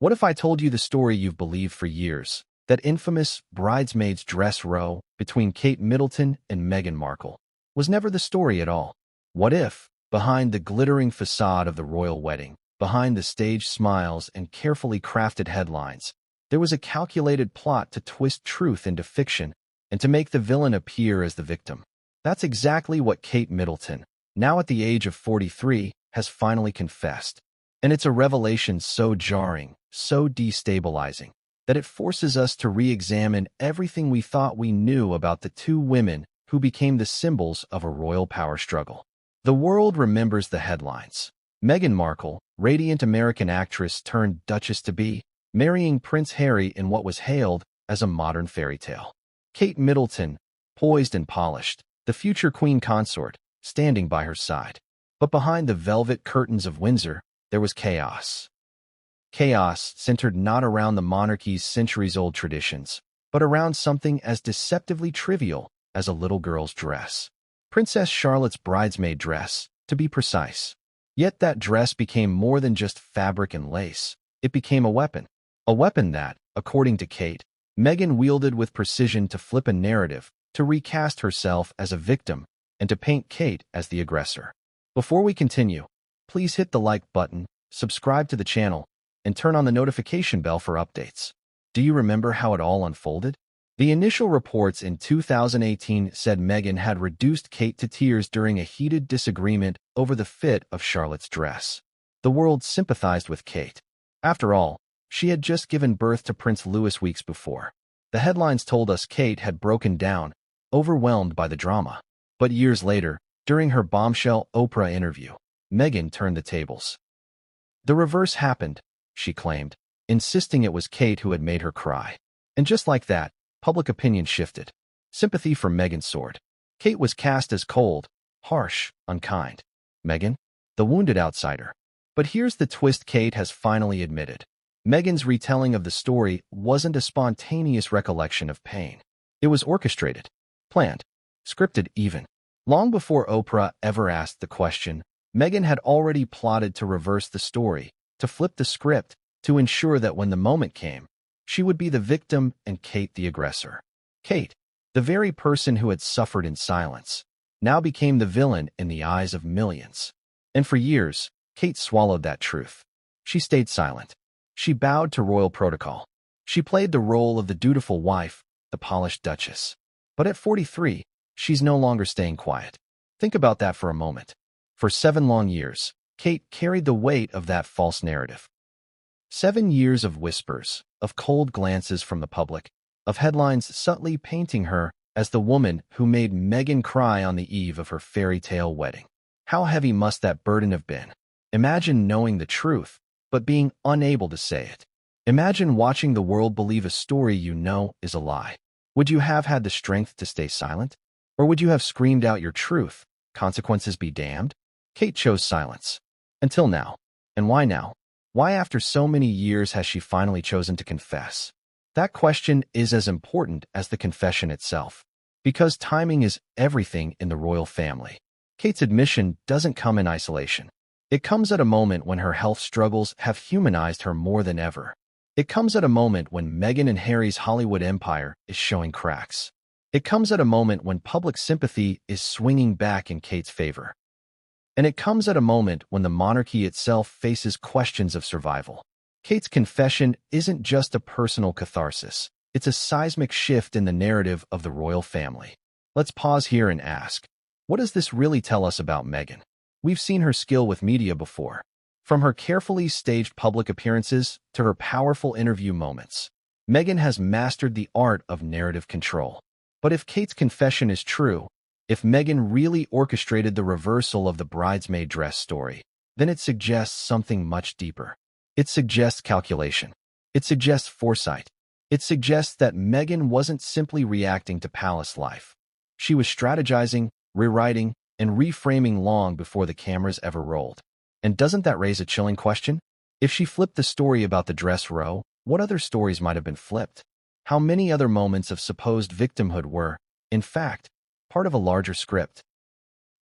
What if I told you the story you've believed for years? That infamous bridesmaid's dress row between Kate Middleton and Meghan Markle was never the story at all. What if, behind the glittering facade of the royal wedding, behind the staged smiles and carefully crafted headlines, there was a calculated plot to twist truth into fiction and to make the villain appear as the victim? That's exactly what Kate Middleton, now at the age of 43, has finally confessed. And it's a revelation so jarring, so destabilizing, that it forces us to re-examine everything we thought we knew about the two women who became the symbols of a royal power struggle. The world remembers the headlines. Meghan Markle, radiant American actress turned Duchess-to-be, marrying Prince Harry in what was hailed as a modern fairy tale. Kate Middleton, poised and polished, the future queen consort, standing by her side. But behind the velvet curtains of Windsor, there was chaos. Chaos centered not around the monarchy's centuries-old traditions, but around something as deceptively trivial as a little girl's dress. Princess Charlotte's bridesmaid dress, to be precise. Yet that dress became more than just fabric and lace. It became a weapon. A weapon that, according to Kate, Meghan wielded with precision to flip a narrative, to recast herself as a victim, and to paint Kate as the aggressor. Before we continue, please hit the like button, subscribe to the channel, and turn on the notification bell for updates. Do you remember how it all unfolded? The initial reports in 2018 said Meghan had reduced Kate to tears during a heated disagreement over the fit of Charlotte's dress. The world sympathized with Kate. After all, she had just given birth to Prince Louis weeks before. The headlines told us Kate had broken down, overwhelmed by the drama. But years later, during her bombshell Oprah interview, Meghan turned the tables. The reverse happened, she claimed, insisting it was Kate who had made her cry. And just like that, public opinion shifted. Sympathy for Meghan soared. Kate was cast as cold, harsh, unkind. Meghan, the wounded outsider. But here's the twist Kate has finally admitted. Meghan's retelling of the story wasn't a spontaneous recollection of pain. It was orchestrated, planned, scripted even. Long before Oprah ever asked the question, Meghan had already plotted to reverse the story, to flip the script, to ensure that when the moment came, she would be the victim and Kate the aggressor. Kate, the very person who had suffered in silence, now became the villain in the eyes of millions. And for years, Kate swallowed that truth. She stayed silent. She bowed to royal protocol. She played the role of the dutiful wife, the polished duchess. But at 43, she's no longer staying quiet. Think about that for a moment. For 7 long years, Kate carried the weight of that false narrative. 7 years of whispers, of cold glances from the public, of headlines subtly painting her as the woman who made Meghan cry on the eve of her fairy tale wedding. How heavy must that burden have been? Imagine knowing the truth, but being unable to say it. Imagine watching the world believe a story you know is a lie. Would you have had the strength to stay silent? Or would you have screamed out your truth, consequences be damned? Kate chose silence. Until now. And why now? Why after so many years has she finally chosen to confess? That question is as important as the confession itself. Because timing is everything in the royal family. Kate's admission doesn't come in isolation. It comes at a moment when her health struggles have humanized her more than ever. It comes at a moment when Meghan and Harry's Hollywood empire is showing cracks. It comes at a moment when public sympathy is swinging back in Kate's favor. And it comes at a moment when the monarchy itself faces questions of survival. Kate's confession isn't just a personal catharsis. It's a seismic shift in the narrative of the royal family. Let's pause here and ask, what does this really tell us about Meghan? We've seen her skill with media before. From her carefully staged public appearances to her powerful interview moments, Meghan has mastered the art of narrative control. But if Kate's confession is true, if Meghan really orchestrated the reversal of the bridesmaid dress story, then it suggests something much deeper. It suggests calculation. It suggests foresight. It suggests that Meghan wasn't simply reacting to palace life. She was strategizing, rewriting, and reframing long before the cameras ever rolled. And doesn't that raise a chilling question? If she flipped the story about the dress row, what other stories might have been flipped? How many other moments of supposed victimhood were, in fact, part of a larger script?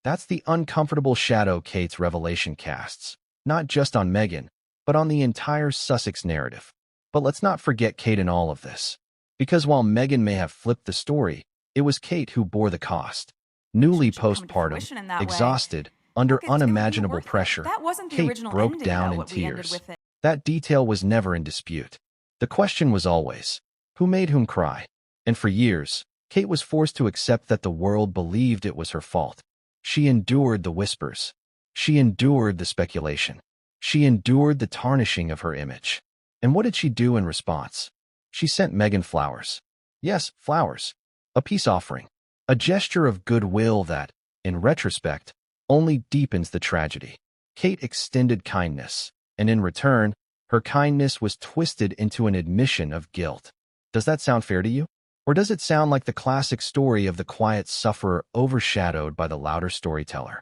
That's the uncomfortable shadow Kate's revelation casts, not just on Meghan, but on the entire Sussex narrative. But let's not forget Kate in all of this. Because while Meghan may have flipped the story, it was Kate who bore the cost. Newly Relationship come to postpartum, fruition in that way. exhausted, under Look, it would be unimaginable worth it. pressure, That wasn't the Kate original broke ending, down though, in what we ended tears. with it. That detail was never in dispute. The question was always, who made whom cry? And for years, Kate was forced to accept that the world believed it was her fault. She endured the whispers. She endured the speculation. She endured the tarnishing of her image. And what did she do in response? She sent Meghan flowers. Yes, flowers. A peace offering. A gesture of goodwill that, in retrospect, only deepens the tragedy. Kate extended kindness, and in return, her kindness was twisted into an admission of guilt. Does that sound fair to you? Or does it sound like the classic story of the quiet sufferer overshadowed by the louder storyteller?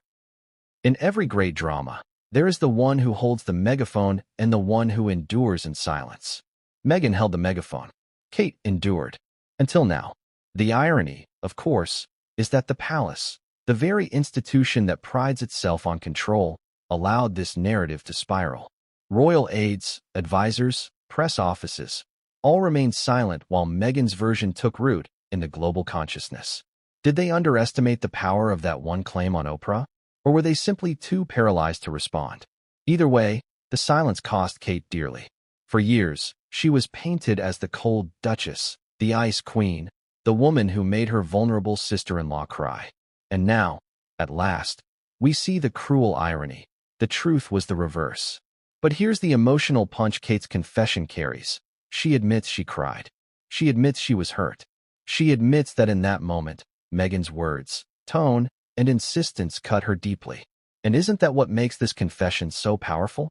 In every great drama, there is the one who holds the megaphone and the one who endures in silence. Meghan held the megaphone. Kate endured. Until now. The irony, of course, is that the palace, the very institution that prides itself on control, allowed this narrative to spiral. Royal aides, advisors, press offices, all remained silent while Meghan's version took root in the global consciousness. Did they underestimate the power of that one claim on Oprah? Or were they simply too paralyzed to respond? Either way, the silence cost Kate dearly. For years, she was painted as the cold duchess, the ice queen, the woman who made her vulnerable sister-in-law cry. And now, at last, we see the cruel irony. The truth was the reverse. But here's the emotional punch Kate's confession carries. She admits she cried. She admits she was hurt. She admits that in that moment, Meghan's words, tone, and insistence cut her deeply. And isn't that what makes this confession so powerful?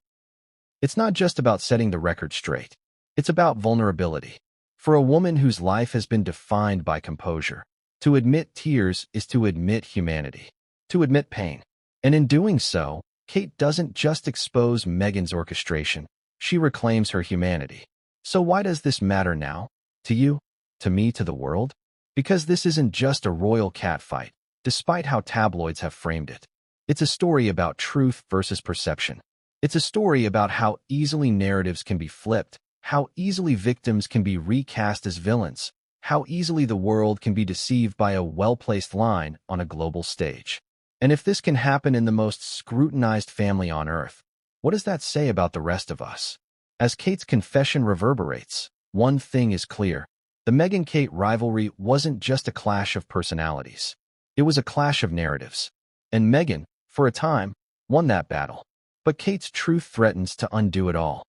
It's not just about setting the record straight. It's about vulnerability. For a woman whose life has been defined by composure, to admit tears is to admit humanity, to admit pain. And in doing so, Kate doesn't just expose Meghan's orchestration, she reclaims her humanity. So why does this matter now? To you? To me? To the world? Because this isn't just a royal catfight, despite how tabloids have framed it. It's a story about truth versus perception. It's a story about how easily narratives can be flipped, how easily victims can be recast as villains, how easily the world can be deceived by a well-placed line on a global stage. And if this can happen in the most scrutinized family on earth, what does that say about the rest of us? As Kate's confession reverberates, one thing is clear. The Meghan-Kate rivalry wasn't just a clash of personalities. It was a clash of narratives. And Meghan, for a time, won that battle. But Kate's truth threatens to undo it all.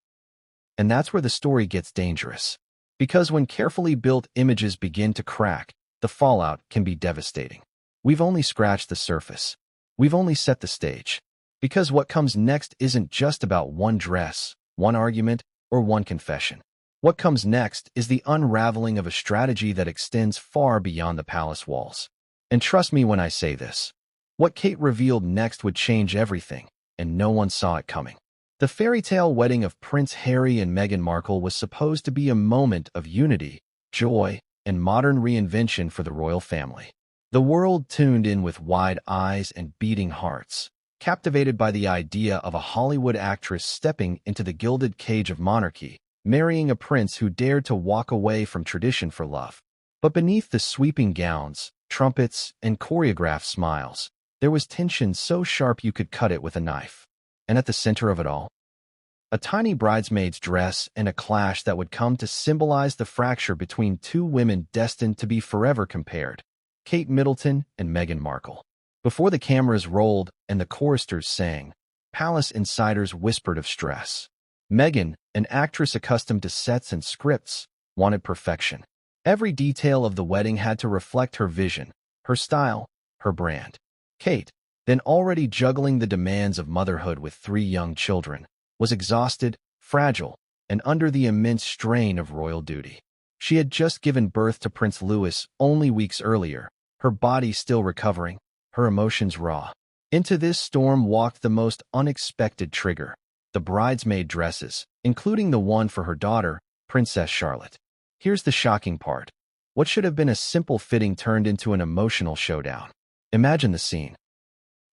And that's where the story gets dangerous. Because when carefully built images begin to crack, the fallout can be devastating. We've only scratched the surface. We've only set the stage. Because what comes next isn't just about one dress, one argument, or one confession. What comes next is the unraveling of a strategy that extends far beyond the palace walls. And trust me when I say this. What Kate revealed next would change everything, and no one saw it coming. The fairy tale wedding of Prince Harry and Meghan Markle was supposed to be a moment of unity, joy, and modern reinvention for the royal family. The world tuned in with wide eyes and beating hearts, captivated by the idea of a Hollywood actress stepping into the gilded cage of monarchy, marrying a prince who dared to walk away from tradition for love. But beneath the sweeping gowns, trumpets, and choreographed smiles, there was tension so sharp you could cut it with a knife. And at the center of it all, a tiny bridesmaid's dress and a clash that would come to symbolize the fracture between two women destined to be forever compared, Kate Middleton and Meghan Markle. Before the cameras rolled and the choristers sang, palace insiders whispered of stress. Meghan, an actress accustomed to sets and scripts, wanted perfection. Every detail of the wedding had to reflect her vision, her style, her brand. Kate, then already juggling the demands of motherhood with 3 young children, was exhausted, fragile, and under the immense strain of royal duty. She had just given birth to Prince Louis only weeks earlier, her body still recovering, her emotions raw. Into this storm walked the most unexpected trigger, the bridesmaid dresses, including the one for her daughter, Princess Charlotte. Here's the shocking part. What should have been a simple fitting turned into an emotional showdown. Imagine the scene.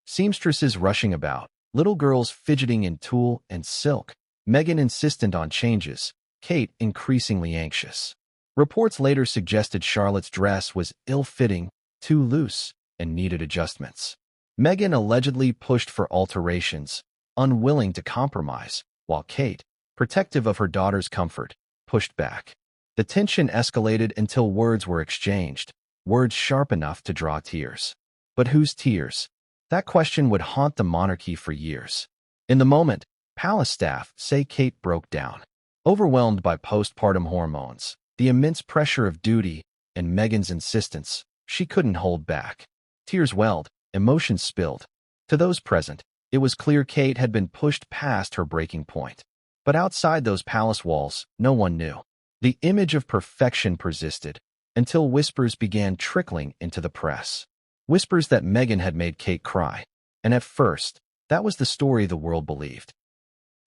Seamstresses rushing about, little girls fidgeting in tulle and silk, Meghan insistent on changes, Kate increasingly anxious. Reports later suggested Charlotte's dress was ill-fitting, too loose, and needed adjustments. Meghan allegedly pushed for alterations, unwilling to compromise, while Kate, protective of her daughter's comfort, pushed back. The tension escalated until words were exchanged, words sharp enough to draw tears. But whose tears? That question would haunt the monarchy for years. In the moment, palace staff say Kate broke down, overwhelmed by postpartum hormones, the immense pressure of duty, and Meghan's insistence. She couldn't hold back. Tears welled, emotions spilled. To those present, it was clear Kate had been pushed past her breaking point. But outside those palace walls, no one knew. The image of perfection persisted, until whispers began trickling into the press. Whispers that Meghan had made Kate cry. And at first, that was the story the world believed.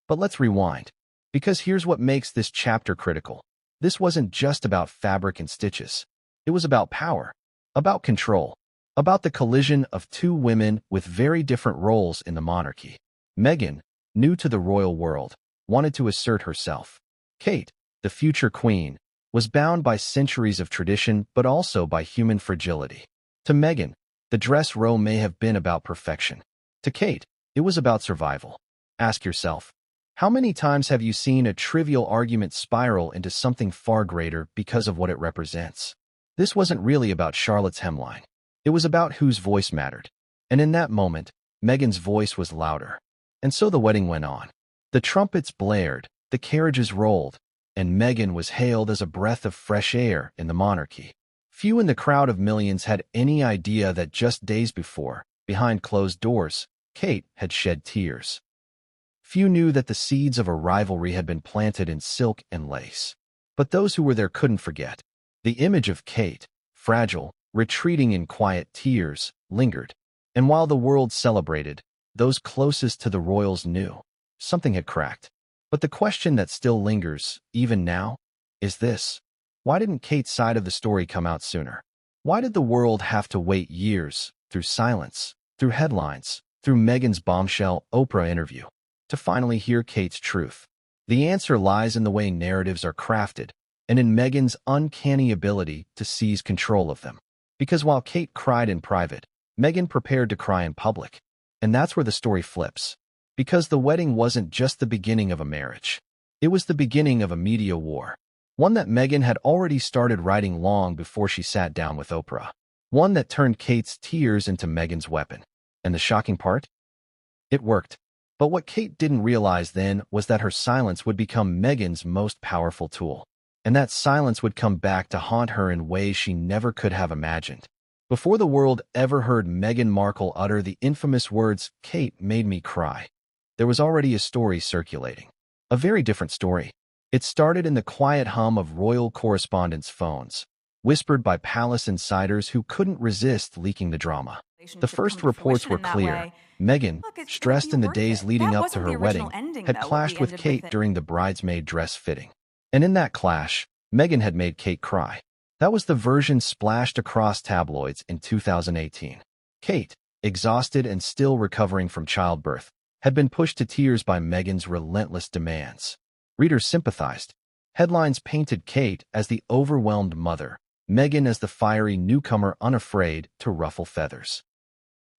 But let's rewind, because here's what makes this chapter critical. This wasn't just about fabric and stitches. It was about power, about control, about the collision of two women with very different roles in the monarchy. Meghan, new to the royal world, wanted to assert herself. Kate, the future queen, was bound by centuries of tradition but also by human fragility. To Meghan, the dress row may have been about perfection. To Kate, it was about survival. Ask yourself, how many times have you seen a trivial argument spiral into something far greater because of what it represents? This wasn't really about Charlotte's hemline. It was about whose voice mattered. And in that moment, Meghan's voice was louder. And so the wedding went on. The trumpets blared, the carriages rolled, and Meghan was hailed as a breath of fresh air in the monarchy. Few in the crowd of millions had any idea that just days before, behind closed doors, Kate had shed tears. Few knew that the seeds of a rivalry had been planted in silk and lace. But those who were there couldn't forget. The image of Kate, fragile, retreating in quiet tears, lingered. And while the world celebrated, those closest to the royals knew something had cracked. But the question that still lingers, even now, is this. Why didn't Kate's side of the story come out sooner? Why did the world have to wait years, through silence, through headlines, through Meghan's bombshell Oprah interview, to finally hear Kate's truth? The answer lies in the way narratives are crafted, and in Meghan's uncanny ability to seize control of them. Because while Kate cried in private, Meghan prepared to cry in public. And that's where the story flips. Because the wedding wasn't just the beginning of a marriage. It was the beginning of a media war. One that Meghan had already started writing long before she sat down with Oprah. One that turned Kate's tears into Meghan's weapon. And the shocking part? It worked. But what Kate didn't realize then was that her silence would become Meghan's most powerful tool. And that silence would come back to haunt her in ways she never could have imagined. Before the world ever heard Meghan Markle utter the infamous words, "Kate made me cry," there was already a story circulating. A very different story. It started in the quiet hum of royal correspondents' phones, whispered by palace insiders who couldn't resist leaking the drama. The first reports were clear. Meghan, stressed in the days leading up to her wedding, had clashed with Kate during the bridesmaid dress fitting. And in that clash, Meghan had made Kate cry. That was the version splashed across tabloids in 2018. Kate, exhausted and still recovering from childbirth, had been pushed to tears by Meghan's relentless demands. Readers sympathized. Headlines painted Kate as the overwhelmed mother, Meghan as the fiery newcomer unafraid to ruffle feathers.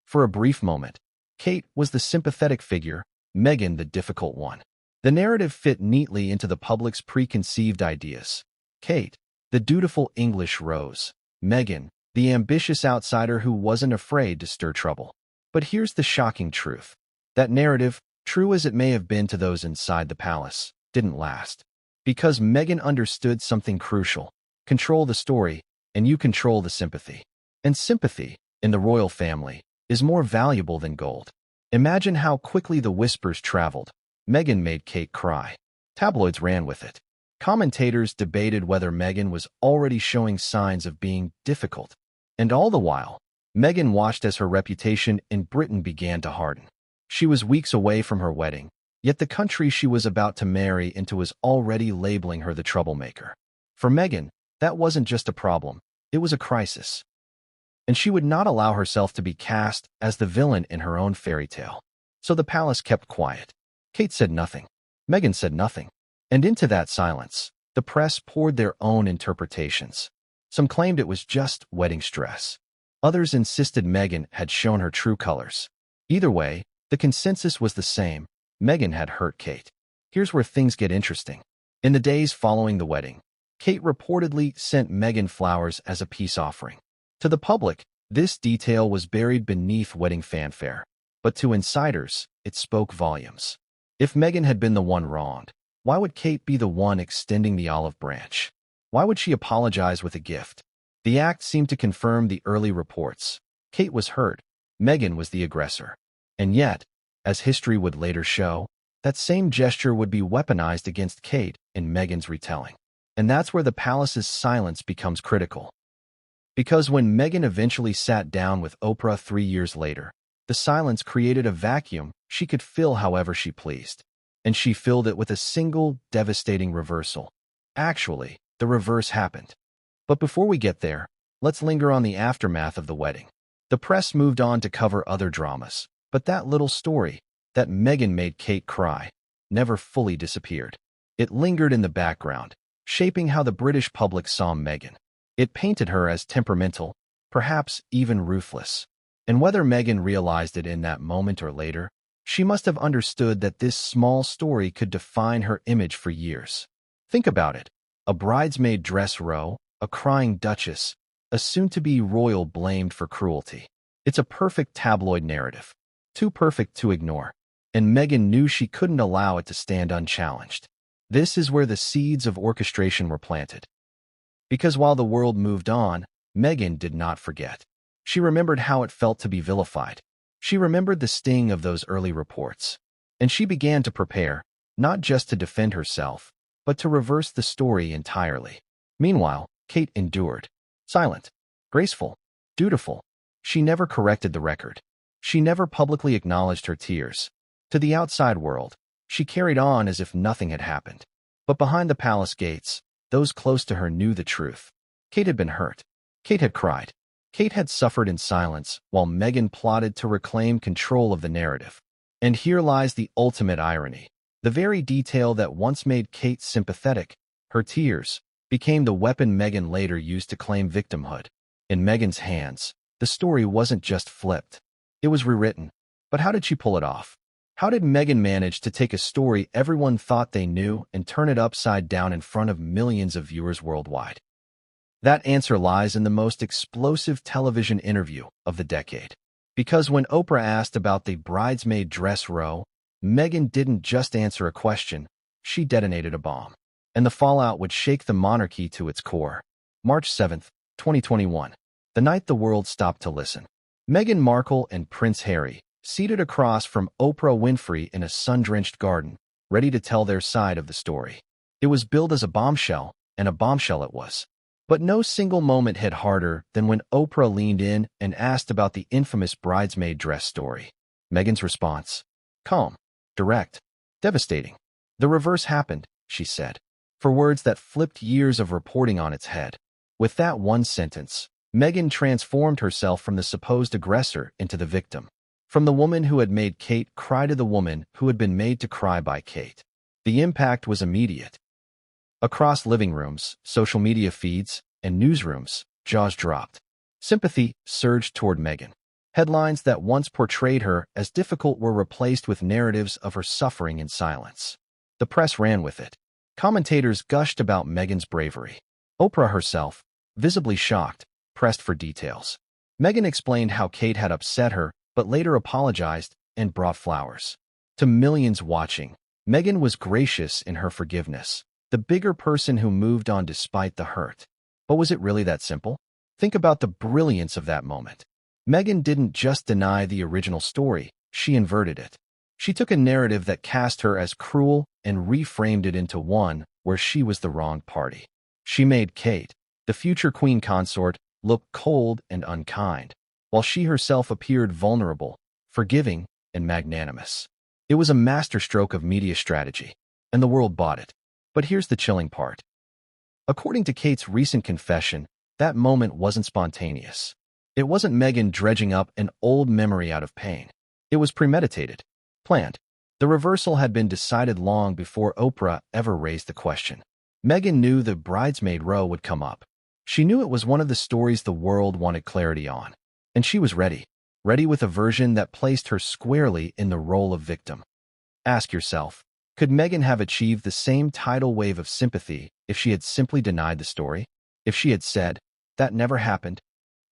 For a brief moment, Kate was the sympathetic figure, Meghan the difficult one. The narrative fit neatly into the public's preconceived ideas. Kate, the dutiful English rose. Meghan, the ambitious outsider who wasn't afraid to stir trouble. But here's the shocking truth. That narrative, true as it may have been to those inside the palace, didn't last. Because Meghan understood something crucial. Control the story, and you control the sympathy. And sympathy, in the royal family, is more valuable than gold. Imagine how quickly the whispers traveled. Meghan made Kate cry. Tabloids ran with it. Commentators debated whether Meghan was already showing signs of being difficult. And all the while, Meghan watched as her reputation in Britain began to harden. She was weeks away from her wedding, yet the country she was about to marry into was already labeling her the troublemaker. For Meghan, that wasn't just a problem, it was a crisis. And she would not allow herself to be cast as the villain in her own fairy tale. So the palace kept quiet. Kate said nothing. Meghan said nothing. And into that silence, the press poured their own interpretations. Some claimed it was just wedding stress. Others insisted Meghan had shown her true colors. Either way, the consensus was the same. Meghan had hurt Kate. Here's where things get interesting. In the days following the wedding, Kate reportedly sent Meghan flowers as a peace offering. To the public, this detail was buried beneath wedding fanfare. But to insiders, it spoke volumes. If Meghan had been the one wronged, why would Kate be the one extending the olive branch? Why would she apologize with a gift? The act seemed to confirm the early reports. Kate was hurt. Meghan was the aggressor. And yet, as history would later show, that same gesture would be weaponized against Kate in Meghan's retelling. And that's where the palace's silence becomes critical. Because when Meghan eventually sat down with Oprah 3 years later, the silence created a vacuum she could fill however she pleased. And she filled it with a single devastating reversal. Actually, the reverse happened. But before we get there, let's linger on the aftermath of the wedding. The press moved on to cover other dramas, but that little story, that Meghan made Kate cry, never fully disappeared. It lingered in the background, shaping how the British public saw Meghan. It painted her as temperamental, perhaps even ruthless. And whether Meghan realized it in that moment or later, she must have understood that this small story could define her image for years. Think about it. A bridesmaid dress row, a crying duchess, a soon-to-be royal blamed for cruelty. It's a perfect tabloid narrative. Too perfect to ignore. And Meghan knew she couldn't allow it to stand unchallenged. This is where the seeds of orchestration were planted. Because while the world moved on, Meghan did not forget. She remembered how it felt to be vilified. She remembered the sting of those early reports. And she began to prepare, not just to defend herself, but to reverse the story entirely. Meanwhile, Kate endured. Silent, graceful, dutiful. She never corrected the record. She never publicly acknowledged her tears. To the outside world, she carried on as if nothing had happened. But behind the palace gates, those close to her knew the truth. Kate had been hurt. Kate had cried. Kate had suffered in silence while Meghan plotted to reclaim control of the narrative. And here lies the ultimate irony. The very detail that once made Kate sympathetic, her tears, became the weapon Meghan later used to claim victimhood. In Meghan's hands, the story wasn't just flipped. It was rewritten. But how did she pull it off? How did Meghan manage to take a story everyone thought they knew and turn it upside down in front of millions of viewers worldwide? That answer lies in the most explosive television interview of the decade. Because when Oprah asked about the bridesmaid dress row, Meghan didn't just answer a question, she detonated a bomb. And the fallout would shake the monarchy to its core. March 7, 2021. The night the world stopped to listen. Meghan Markle and Prince Harry, seated across from Oprah Winfrey in a sun-drenched garden, ready to tell their side of the story. It was billed as a bombshell, and a bombshell it was. But no single moment hit harder than when Oprah leaned in and asked about the infamous bridesmaid dress story. Meghan's response: calm, direct, devastating. The reverse happened, she said. For words that flipped years of reporting on its head. With that one sentence, Meghan transformed herself from the supposed aggressor into the victim. From the woman who had made Kate cry to the woman who had been made to cry by Kate. The impact was immediate. Across living rooms, social media feeds, and newsrooms, jaws dropped. Sympathy surged toward Meghan. Headlines that once portrayed her as difficult were replaced with narratives of her suffering in silence. The press ran with it. Commentators gushed about Meghan's bravery. Oprah herself, visibly shocked, pressed for details. Meghan explained how Kate had upset her, but later apologized and brought flowers. To millions watching, Meghan was gracious in her forgiveness. The bigger person who moved on despite the hurt. But was it really that simple? Think about the brilliance of that moment. Meghan didn't just deny the original story, she inverted it. She took a narrative that cast her as cruel and reframed it into one where she was the wrong party. She made Kate, the future queen consort, look cold and unkind, while she herself appeared vulnerable, forgiving, and magnanimous. It was a masterstroke of media strategy, and the world bought it. But here's the chilling part. According to Kate's recent confession, that moment wasn't spontaneous. It wasn't Meghan dredging up an old memory out of pain. It was premeditated, planned. The reversal had been decided long before Oprah ever raised the question. Meghan knew the bridesmaid row would come up. She knew it was one of the stories the world wanted clarity on. And she was ready. Ready with a version that placed her squarely in the role of victim. Ask yourself, could Meghan have achieved the same tidal wave of sympathy if she had simply denied the story? If she had said, "That never happened"?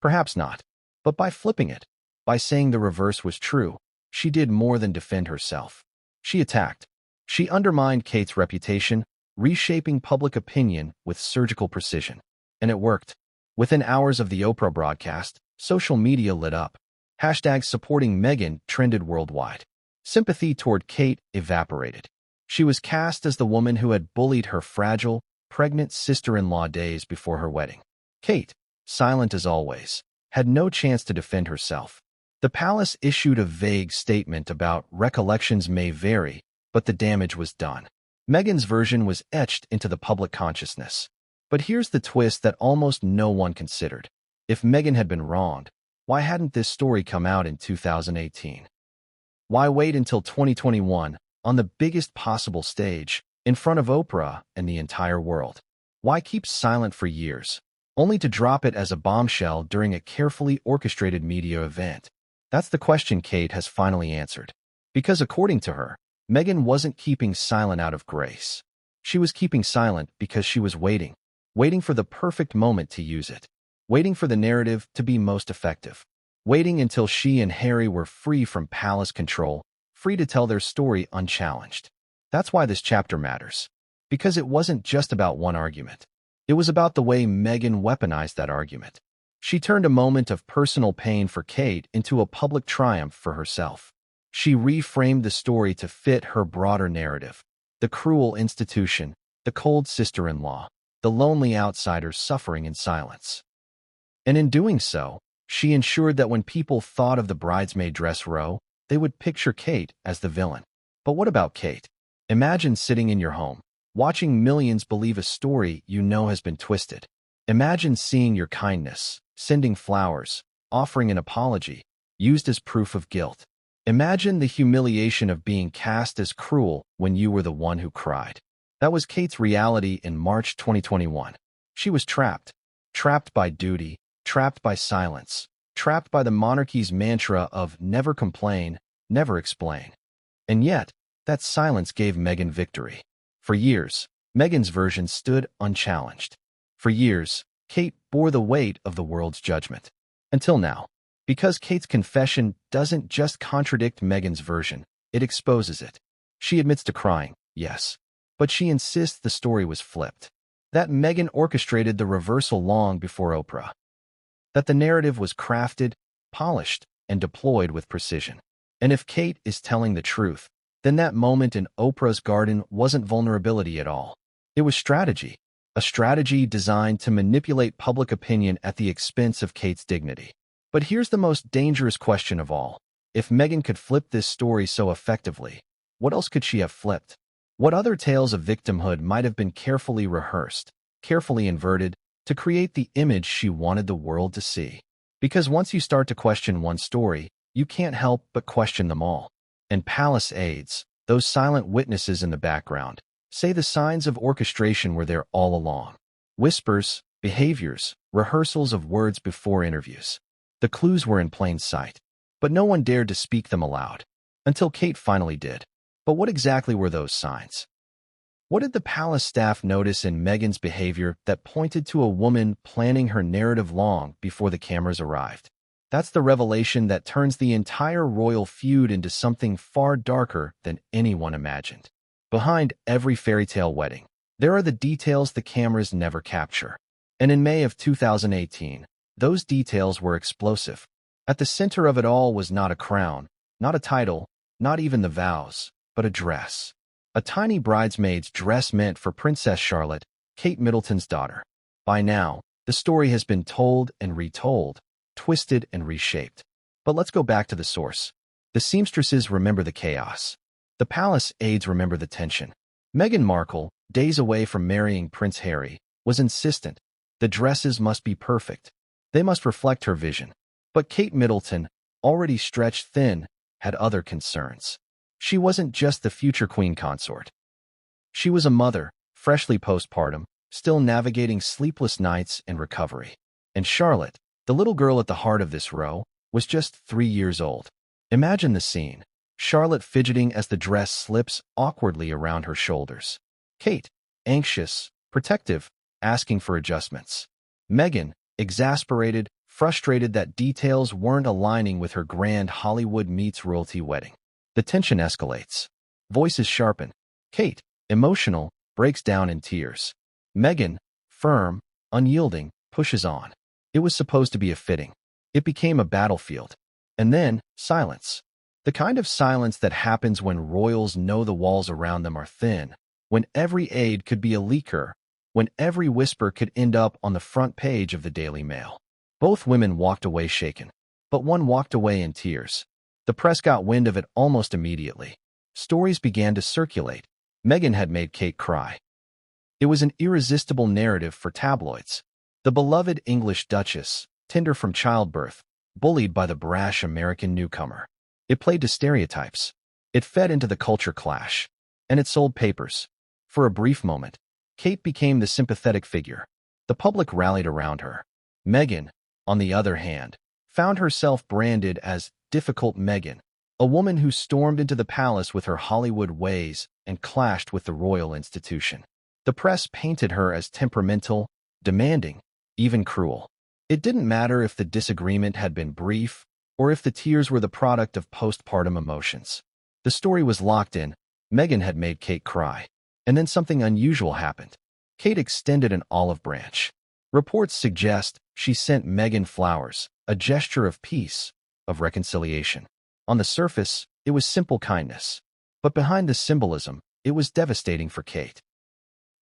Perhaps not. But by flipping it, by saying the reverse was true, she did more than defend herself. She attacked. She undermined Kate's reputation, reshaping public opinion with surgical precision. And it worked. Within hours of the Oprah broadcast, social media lit up. Hashtags supporting Meghan trended worldwide. Sympathy toward Kate evaporated. She was cast as the woman who had bullied her fragile, pregnant sister-in-law days before her wedding. Kate, silent as always, had no chance to defend herself. The palace issued a vague statement about recollections may vary, but the damage was done. Meghan's version was etched into the public consciousness. But here's the twist that almost no one considered. If Meghan had been wronged, why hadn't this story come out in 2018? Why wait until 2021, on the biggest possible stage, in front of Oprah and the entire world? Why keep silent for years, only to drop it as a bombshell during a carefully orchestrated media event? That's the question Kate has finally answered. Because according to her, Meghan wasn't keeping silent out of grace. She was keeping silent because she was waiting for the perfect moment to use it, waiting for the narrative to be most effective, waiting until she and Harry were free from palace control, free to tell their story unchallenged. That's why this chapter matters. Because it wasn't just about one argument. It was about the way Meghan weaponized that argument. She turned a moment of personal pain for Kate into a public triumph for herself. She reframed the story to fit her broader narrative. The cruel institution, the cold sister-in-law, the lonely outsider suffering in silence. And in doing so, she ensured that when people thought of the bridesmaid dress row, they would picture Kate as the villain. But what about Kate? Imagine sitting in your home, watching millions believe a story you know has been twisted. Imagine seeing your kindness, sending flowers, offering an apology, used as proof of guilt. Imagine the humiliation of being cast as cruel when you were the one who cried. That was Kate's reality in March 2021. She was trapped. Trapped by duty, trapped by silence, trapped by the monarchy's mantra of never complain, never explain. And yet, that silence gave Meghan victory. For years, Meghan's version stood unchallenged. For years, Kate bore the weight of the world's judgment. Until now. Because Kate's confession doesn't just contradict Meghan's version, it exposes it. She admits to crying, yes. But she insists the story was flipped. That Meghan orchestrated the reversal long before Oprah. That the narrative was crafted, polished, and deployed with precision. And if Kate is telling the truth, then that moment in Oprah's garden wasn't vulnerability at all. It was strategy. A strategy designed to manipulate public opinion at the expense of Kate's dignity. But here's the most dangerous question of all. If Meghan could flip this story so effectively, what else could she have flipped? What other tales of victimhood might have been carefully rehearsed, carefully inverted, to create the image she wanted the world to see? Because once you start to question one story, you can't help but question them all. And palace aides, those silent witnesses in the background, say the signs of orchestration were there all along. Whispers, behaviors, rehearsals of words before interviews. The clues were in plain sight, but no one dared to speak them aloud, until Kate finally did. But what exactly were those signs? What did the palace staff notice in Meghan's behavior that pointed to a woman planning her narrative long before the cameras arrived? That's the revelation that turns the entire royal feud into something far darker than anyone imagined. Behind every fairy tale wedding, there are the details the cameras never capture. And in May of 2018, those details were explosive. At the center of it all was not a crown, not a title, not even the vows, but a dress. A tiny bridesmaid's dress meant for Princess Charlotte, Kate Middleton's daughter. By now, the story has been told and retold, twisted and reshaped. But let's go back to the source. The seamstresses remember the chaos. The palace aides remember the tension. Meghan Markle, days away from marrying Prince Harry, was insistent. The dresses must be perfect. They must reflect her vision. But Kate Middleton, already stretched thin, had other concerns. She wasn't just the future queen consort. She was a mother, freshly postpartum, still navigating sleepless nights and recovery. And Charlotte, the little girl at the heart of this row, was just 3 years old. Imagine the scene. Charlotte fidgeting as the dress slips awkwardly around her shoulders. Kate, anxious, protective, asking for adjustments. Meghan, exasperated, frustrated that details weren't aligning with her grand Hollywood meets royalty wedding. The tension escalates. Voices sharpen. Kate, emotional, breaks down in tears. Meghan, firm, unyielding, pushes on. It was supposed to be a fitting. It became a battlefield. And then, silence. The kind of silence that happens when royals know the walls around them are thin, when every aide could be a leaker, when every whisper could end up on the front page of the Daily Mail. Both women walked away shaken, but one walked away in tears. The press got wind of it almost immediately. Stories began to circulate. Meghan had made Kate cry. It was an irresistible narrative for tabloids. The beloved English Duchess, tender from childbirth, bullied by the brash American newcomer. It played to stereotypes. It fed into the culture clash. And it sold papers. For a brief moment, Kate became the sympathetic figure. The public rallied around her. Meghan, on the other hand, found herself branded as difficult Meghan, a woman who stormed into the palace with her Hollywood ways and clashed with the royal institution. The press painted her as temperamental, demanding, even cruel. It didn't matter if the disagreement had been brief or if the tears were the product of postpartum emotions. The story was locked in. Meghan had made Kate cry. And then something unusual happened. Kate extended an olive branch. Reports suggest she sent Meghan flowers, a gesture of peace, of reconciliation. On the surface, it was simple kindness. But behind the symbolism, it was devastating for Kate.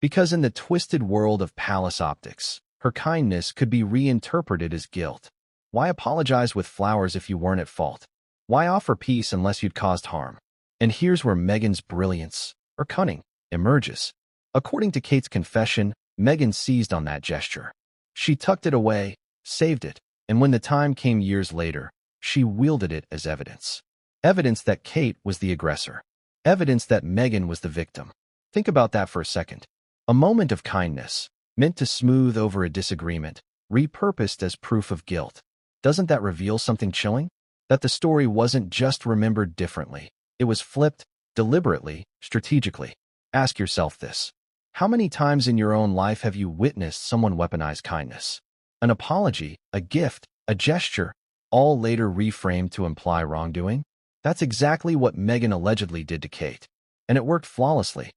Because in the twisted world of palace optics, her kindness could be reinterpreted as guilt. Why apologize with flowers if you weren't at fault? Why offer peace unless you'd caused harm? And here's where Meghan's brilliance, or cunning, emerges. According to Kate's confession, Meghan seized on that gesture. She tucked it away, saved it, and when the time came years later, she wielded it as evidence. Evidence that Kate was the aggressor. Evidence that Meghan was the victim. Think about that for a second. A moment of kindness, meant to smooth over a disagreement, repurposed as proof of guilt. Doesn't that reveal something chilling? That the story wasn't just remembered differently. It was flipped, deliberately, strategically. Ask yourself this. How many times in your own life have you witnessed someone weaponize kindness? An apology, a gift, a gesture, all later reframed to imply wrongdoing? That's exactly what Meghan allegedly did to Kate. And it worked flawlessly.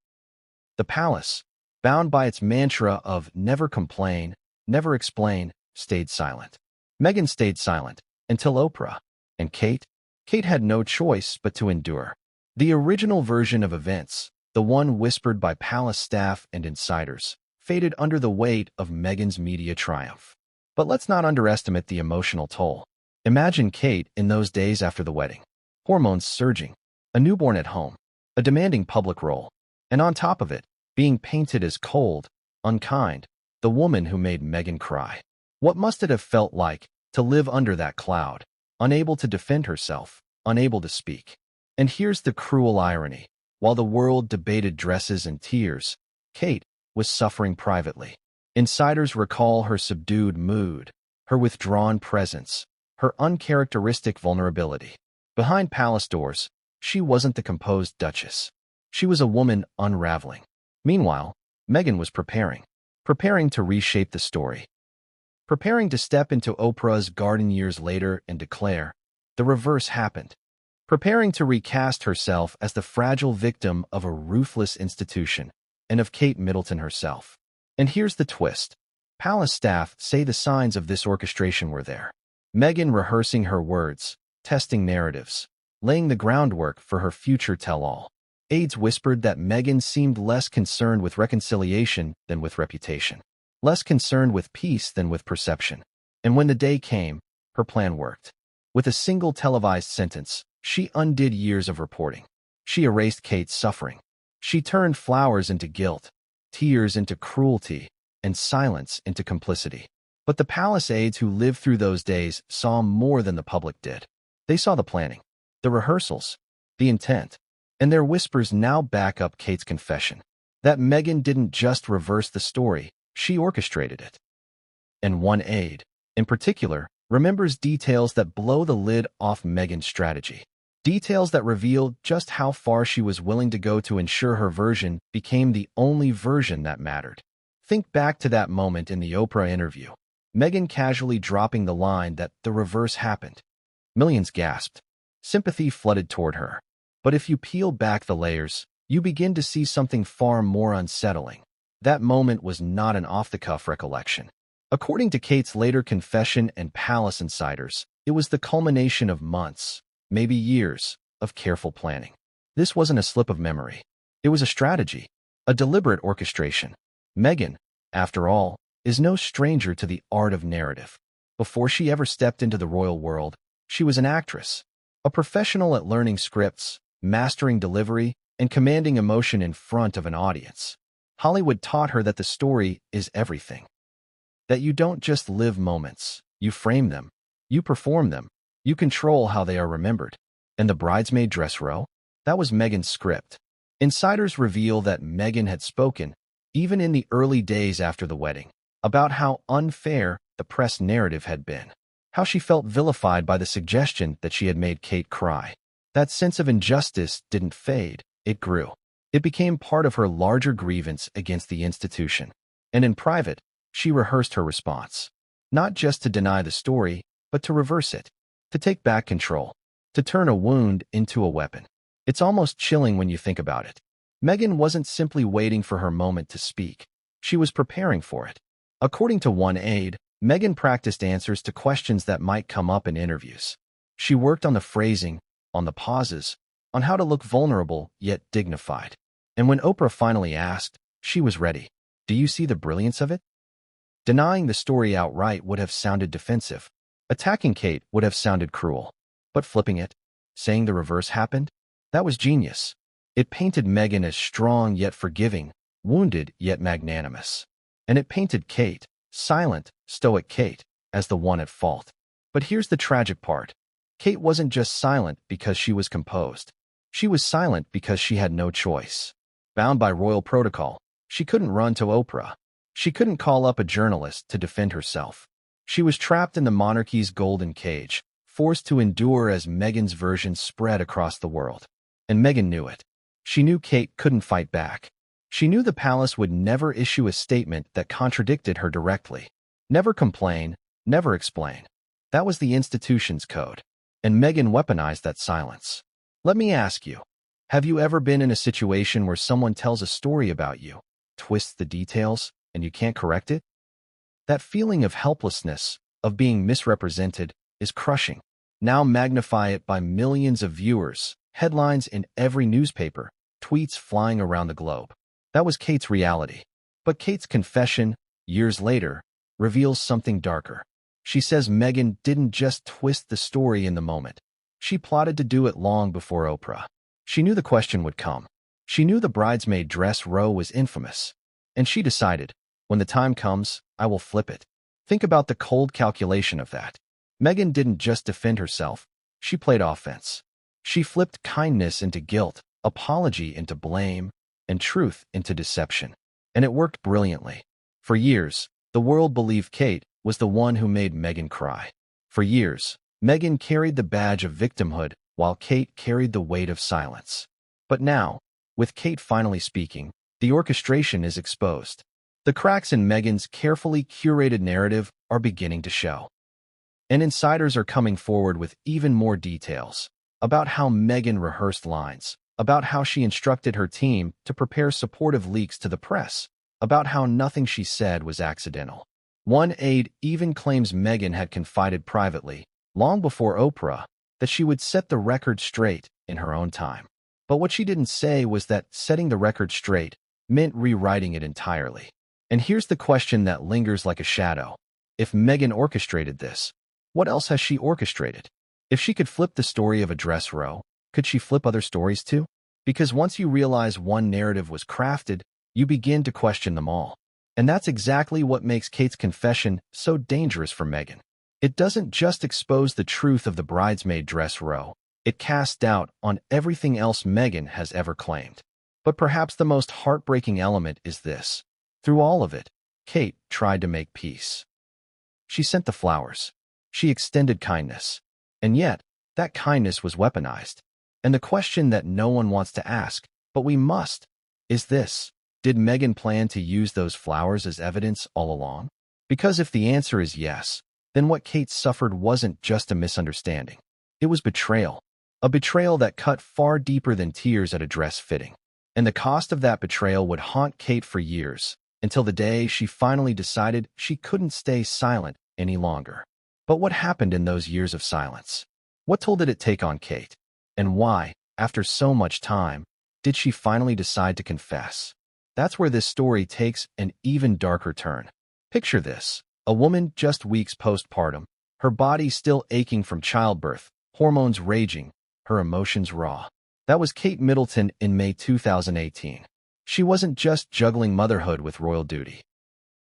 The palace, bound by its mantra of never complain, never explain, stayed silent. Meghan stayed silent until Oprah. And Kate? Kate had no choice but to endure. The original version of events, the one whispered by palace staff and insiders, faded under the weight of Meghan's media triumph. But let's not underestimate the emotional toll. Imagine Kate in those days after the wedding. Hormones surging, a newborn at home, a demanding public role, and on top of it, being painted as cold, unkind, the woman who made Meghan cry. What must it have felt like to live under that cloud, unable to defend herself, unable to speak? And here's the cruel irony. While the world debated dresses and tears, Kate was suffering privately. Insiders recall her subdued mood, her withdrawn presence, her uncharacteristic vulnerability. Behind palace doors, she wasn't the composed duchess. She was a woman unraveling. Meanwhile, Meghan was preparing to reshape the story. Preparing to step into Oprah's garden years later and declare, the reverse happened. Preparing to recast herself as the fragile victim of a ruthless institution and of Kate Middleton herself. And here's the twist. Palace staff say the signs of this orchestration were there. Meghan rehearsing her words, testing narratives, laying the groundwork for her future tell-all. Aides whispered that Meghan seemed less concerned with reconciliation than with reputation, less concerned with peace than with perception. And when the day came, her plan worked. With a single televised sentence, she undid years of reporting. She erased Kate's suffering. She turned flowers into guilt, tears into cruelty, and silence into complicity. But the palace aides who lived through those days saw more than the public did. They saw the planning, the rehearsals, the intent. And their whispers now back up Kate's confession that Meghan didn't just reverse the story, she orchestrated it. And one aide, in particular, remembers details that blow the lid off Meghan's strategy. Details that reveal just how far she was willing to go to ensure her version became the only version that mattered. Think back to that moment in the Oprah interview. Meghan casually dropping the line that the reverse happened. Millions gasped. Sympathy flooded toward her. But if you peel back the layers, you begin to see something far more unsettling. That moment was not an off-the-cuff recollection. According to Kate's later confession and palace insiders, it was the culmination of months, maybe years, of careful planning. This wasn't a slip of memory. It was a strategy, a deliberate orchestration. Meghan, after all, is no stranger to the art of narrative. Before she ever stepped into the royal world, she was an actress, a professional at learning scripts, mastering delivery, and commanding emotion in front of an audience. Hollywood taught her that the story is everything. That you don't just live moments, you frame them, you perform them, you control how they are remembered. And the bridesmaid dress row? That was Meghan's script. Insiders reveal that Meghan had spoken, even in the early days after the wedding, about how unfair the press narrative had been, how she felt vilified by the suggestion that she had made Kate cry. That sense of injustice didn't fade, it grew. It became part of her larger grievance against the institution. And in private, she rehearsed her response. Not just to deny the story, but to reverse it, to take back control, to turn a wound into a weapon. It's almost chilling when you think about it. Meghan wasn't simply waiting for her moment to speak. She was preparing for it. According to one aide, Meghan practiced answers to questions that might come up in interviews. She worked on the phrasing, on the pauses, on how to look vulnerable yet dignified. And when Oprah finally asked, she was ready. Do you see the brilliance of it? Denying the story outright would have sounded defensive. Attacking Kate would have sounded cruel. But flipping it, saying the reverse happened, that was genius. It painted Meghan as strong yet forgiving, wounded yet magnanimous. And it painted Kate, silent, stoic Kate, as the one at fault. But here's the tragic part. Kate wasn't just silent because she was composed. She was silent because she had no choice. Bound by royal protocol, she couldn't run to Oprah. She couldn't call up a journalist to defend herself. She was trapped in the monarchy's golden cage, forced to endure as Meghan's version spread across the world. And Meghan knew it. She knew Kate couldn't fight back. She knew the palace would never issue a statement that contradicted her directly. Never complain, never explain. That was the institution's code. And Meghan weaponized that silence. Let me ask you, have you ever been in a situation where someone tells a story about you, twists the details, and you can't correct it? That feeling of helplessness, of being misrepresented, is crushing. Now magnify it by millions of viewers, headlines in every newspaper, tweets flying around the globe. That was Kate's reality. But Kate's confession, years later, reveals something darker. She says Meghan didn't just twist the story in the moment. She plotted to do it long before Oprah. She knew the question would come. She knew the bridesmaid dress row was infamous. And she decided, when the time comes, I will flip it. Think about the cold calculation of that. Meghan didn't just defend herself. She played offense. She flipped kindness into guilt, apology into blame, and truth into deception. And it worked brilliantly. For years, the world believed Kate was the one who made Meghan cry. For years, Meghan carried the badge of victimhood while Kate carried the weight of silence. But now, with Kate finally speaking, the orchestration is exposed. The cracks in Meghan's carefully curated narrative are beginning to show. And insiders are coming forward with even more details about how Meghan rehearsed lines, about how she instructed her team to prepare supportive leaks to the press, about how nothing she said was accidental. One aide even claims Meghan had confided privately, long before Oprah, that she would set the record straight in her own time. But what she didn't say was that setting the record straight meant rewriting it entirely. And here's the question that lingers like a shadow. If Meghan orchestrated this, what else has she orchestrated? If she could flip the story of a dress row, could she flip other stories too? Because once you realize one narrative was crafted, you begin to question them all. And that's exactly what makes Kate's confession so dangerous for Meghan. It doesn't just expose the truth of the bridesmaid dress row. It casts doubt on everything else Meghan has ever claimed. But perhaps the most heartbreaking element is this. Through all of it, Kate tried to make peace. She sent the flowers. She extended kindness. And yet, that kindness was weaponized. And the question that no one wants to ask, but we must, is this. Did Meghan plan to use those flowers as evidence all along? Because if the answer is yes, then what Kate suffered wasn't just a misunderstanding. It was betrayal. A betrayal that cut far deeper than tears at a dress fitting. And the cost of that betrayal would haunt Kate for years, until the day she finally decided she couldn't stay silent any longer. But what happened in those years of silence? What toll did it take on Kate? And why, after so much time, did she finally decide to confess? That's where this story takes an even darker turn. Picture this. A woman just weeks postpartum, her body still aching from childbirth, hormones raging, her emotions raw. That was Kate Middleton in May 2018. She wasn't just juggling motherhood with royal duty.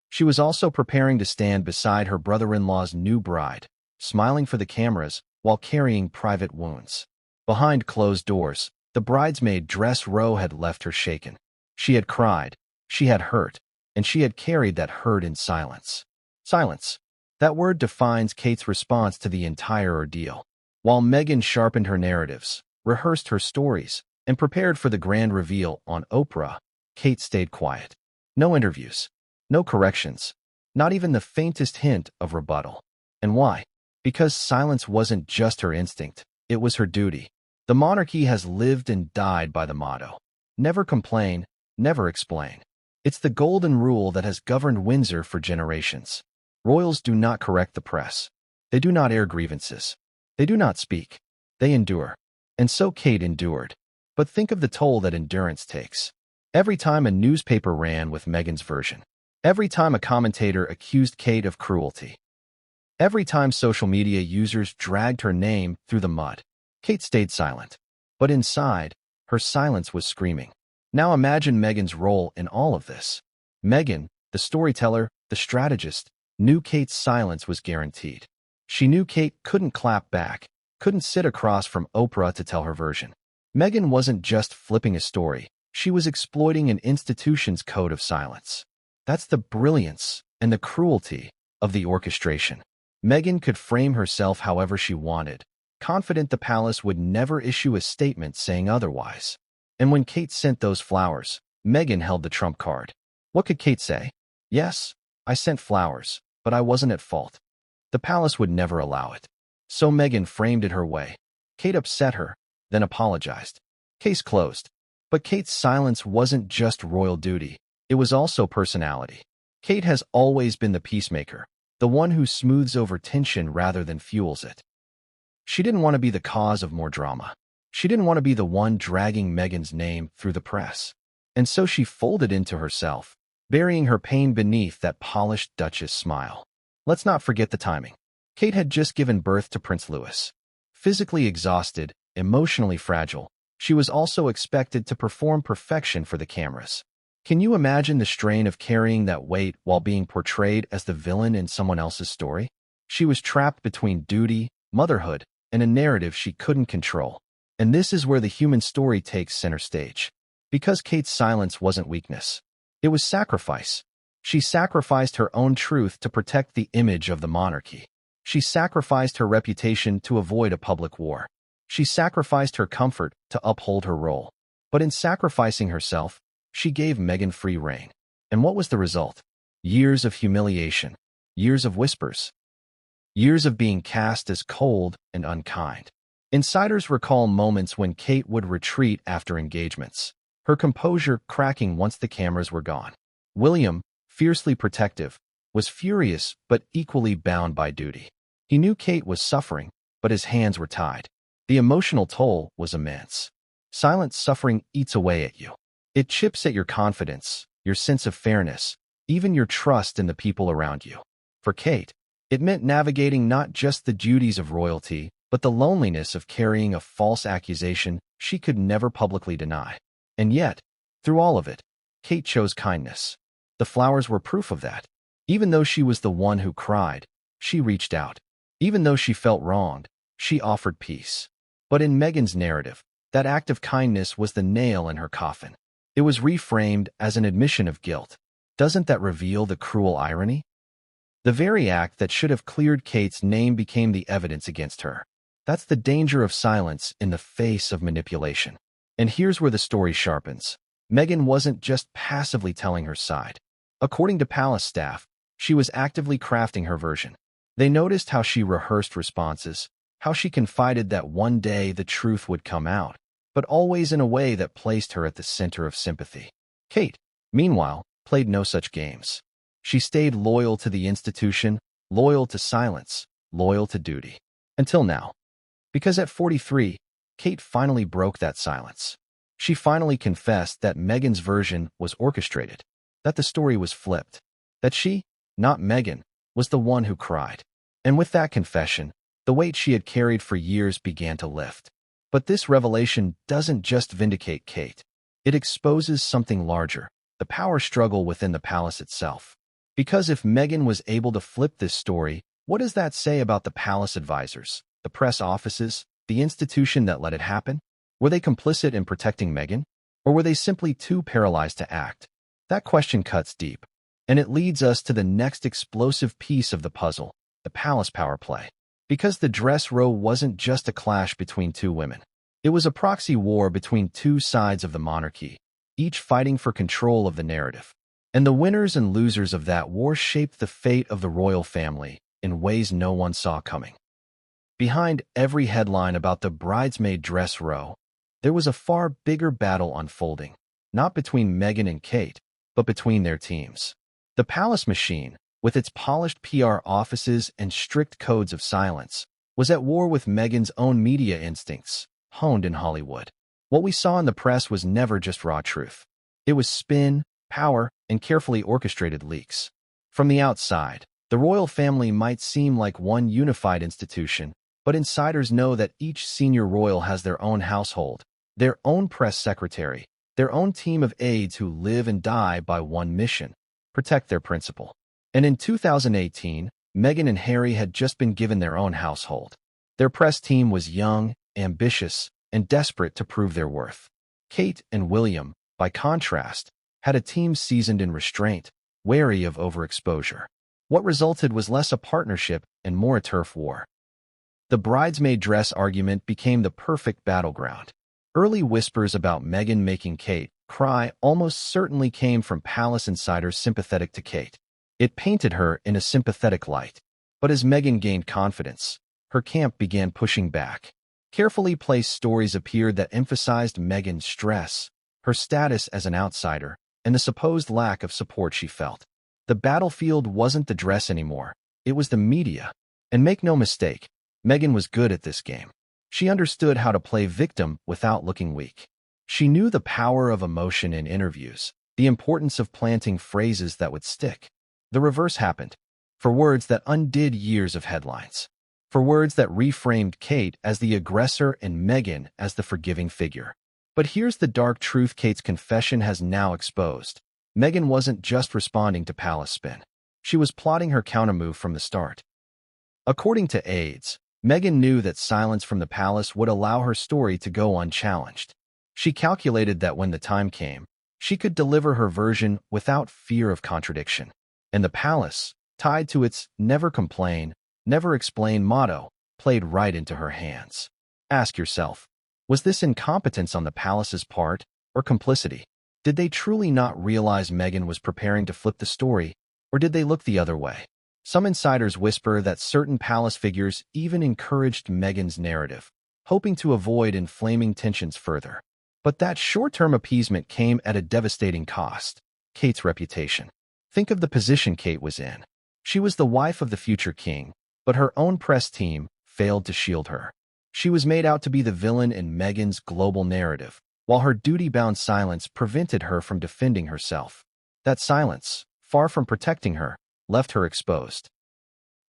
She was also preparing to stand beside her brother-in-law's new bride, smiling for the cameras while carrying private wounds. Behind closed doors, the bridesmaid dress row had left her shaken. She had cried, she had hurt, and she had carried that hurt in silence. Silence. That word defines Kate's response to the entire ordeal. While Meghan sharpened her narratives, rehearsed her stories, and prepared for the grand reveal on Oprah, Kate stayed quiet. No interviews, no corrections, not even the faintest hint of rebuttal. And why? Because silence wasn't just her instinct, it was her duty. The monarchy has lived and died by the motto, never complain, never explain. It's the golden rule that has governed Windsor for generations. Royals do not correct the press. They do not air grievances. They do not speak. They endure. And so Kate endured. But think of the toll that endurance takes. Every time a newspaper ran with Meghan's version. Every time a commentator accused Kate of cruelty. Every time social media users dragged her name through the mud. Kate stayed silent. But inside, her silence was screaming. Now imagine Meghan's role in all of this. Meghan, the storyteller, the strategist, knew Kate's silence was guaranteed. She knew Kate couldn't clap back, couldn't sit across from Oprah to tell her version. Meghan wasn't just flipping a story, she was exploiting an institution's code of silence. That's the brilliance and the cruelty of the orchestration. Meghan could frame herself however she wanted, confident the palace would never issue a statement saying otherwise. And when Kate sent those flowers, Meghan held the trump card. What could Kate say? Yes, I sent flowers, but I wasn't at fault. The palace would never allow it. So Meghan framed it her way. Kate upset her, then apologized. Case closed. But Kate's silence wasn't just royal duty, it was also personality. Kate has always been the peacemaker, the one who smooths over tension rather than fuels it. She didn't want to be the cause of more drama. She didn't want to be the one dragging Meghan's name through the press. And so she folded into herself, burying her pain beneath that polished Duchess smile. Let's not forget the timing. Kate had just given birth to Prince Louis. Physically exhausted, emotionally fragile, she was also expected to perform perfection for the cameras. Can you imagine the strain of carrying that weight while being portrayed as the villain in someone else's story? She was trapped between duty, motherhood, and a narrative she couldn't control. And this is where the human story takes center stage. Because Kate's silence wasn't weakness. It was sacrifice. She sacrificed her own truth to protect the image of the monarchy. She sacrificed her reputation to avoid a public war. She sacrificed her comfort to uphold her role. But in sacrificing herself, she gave Meghan free rein. And what was the result? Years of humiliation. Years of whispers. Years of being cast as cold and unkind. Insiders recall moments when Kate would retreat after engagements, her composure cracking once the cameras were gone. William, fiercely protective, was furious but equally bound by duty. He knew Kate was suffering, but his hands were tied. The emotional toll was immense. Silent suffering eats away at you. It chips at your confidence, your sense of fairness, even your trust in the people around you. For Kate, it meant navigating not just the duties of royalty, but the loneliness of carrying a false accusation she could never publicly deny. And yet, through all of it, Kate chose kindness. The flowers were proof of that. Even though she was the one who cried, she reached out. Even though she felt wronged, she offered peace. But in Meghan's narrative, that act of kindness was the nail in her coffin. It was reframed as an admission of guilt. Doesn't that reveal the cruel irony? The very act that should have cleared Kate's name became the evidence against her. That's the danger of silence in the face of manipulation. And here's where the story sharpens. Meghan wasn't just passively telling her side. According to palace staff, she was actively crafting her version. They noticed how she rehearsed responses, how she confided that one day the truth would come out, but always in a way that placed her at the center of sympathy. Kate, meanwhile, played no such games. She stayed loyal to the institution, loyal to silence, loyal to duty. Until now. Because at 43, Kate finally broke that silence. She finally confessed that Meghan's version was orchestrated, that the story was flipped, that she, not Meghan, was the one who cried. And with that confession, the weight she had carried for years began to lift. But this revelation doesn't just vindicate Kate. It exposes something larger, the power struggle within the palace itself. Because if Meghan was able to flip this story, what does that say about the palace advisors, the press offices, the institution that let it happen? Were they complicit in protecting Meghan? Or were they simply too paralyzed to act? That question cuts deep. And it leads us to the next explosive piece of the puzzle, the palace power play. Because the dress row wasn't just a clash between two women. It was a proxy war between two sides of the monarchy, each fighting for control of the narrative. And the winners and losers of that war shaped the fate of the royal family in ways no one saw coming. Behind every headline about the bridesmaid dress row, there was a far bigger battle unfolding, not between Meghan and Kate, but between their teams. The palace machine, with its polished PR offices and strict codes of silence, was at war with Meghan's own media instincts, honed in Hollywood. What we saw in the press was never just raw truth. It was spin, power, and carefully orchestrated leaks. From the outside, the royal family might seem like one unified institution, but insiders know that each senior royal has their own household, their own press secretary, their own team of aides who live and die by one mission: protect their principal. And in 2018, Meghan and Harry had just been given their own household. Their press team was young, ambitious, and desperate to prove their worth. Kate and William, by contrast, had a team seasoned in restraint, wary of overexposure. What resulted was less a partnership and more a turf war. The bridesmaid dress argument became the perfect battleground. Early whispers about Meghan making Kate cry almost certainly came from palace insiders sympathetic to Kate. It painted her in a sympathetic light. But as Meghan gained confidence, her camp began pushing back. Carefully placed stories appeared that emphasized Meghan's stress, her status as an outsider, and the supposed lack of support she felt. The battlefield wasn't the dress anymore, it was the media. And make no mistake, Meghan was good at this game. She understood how to play victim without looking weak. She knew the power of emotion in interviews, the importance of planting phrases that would stick. The reverse happened, for words that undid years of headlines, for words that reframed Kate as the aggressor and Meghan as the forgiving figure. But here's the dark truth Kate's confession has now exposed. Meghan wasn't just responding to palace spin. She was plotting her countermove from the start. According to aides, Meghan knew that silence from the palace would allow her story to go unchallenged. She calculated that when the time came, she could deliver her version without fear of contradiction. And the palace, tied to its never complain, never explain motto, played right into her hands. Ask yourself, was this incompetence on the palace's part, or complicity? Did they truly not realize Meghan was preparing to flip the story, or did they look the other way? Some insiders whisper that certain palace figures even encouraged Meghan's narrative, hoping to avoid inflaming tensions further. But that short-term appeasement came at a devastating cost: Kate's reputation. Think of the position Kate was in. She was the wife of the future king, but her own press team failed to shield her. She was made out to be the villain in Meghan's global narrative, while her duty-bound silence prevented her from defending herself. That silence, far from protecting her, left her exposed.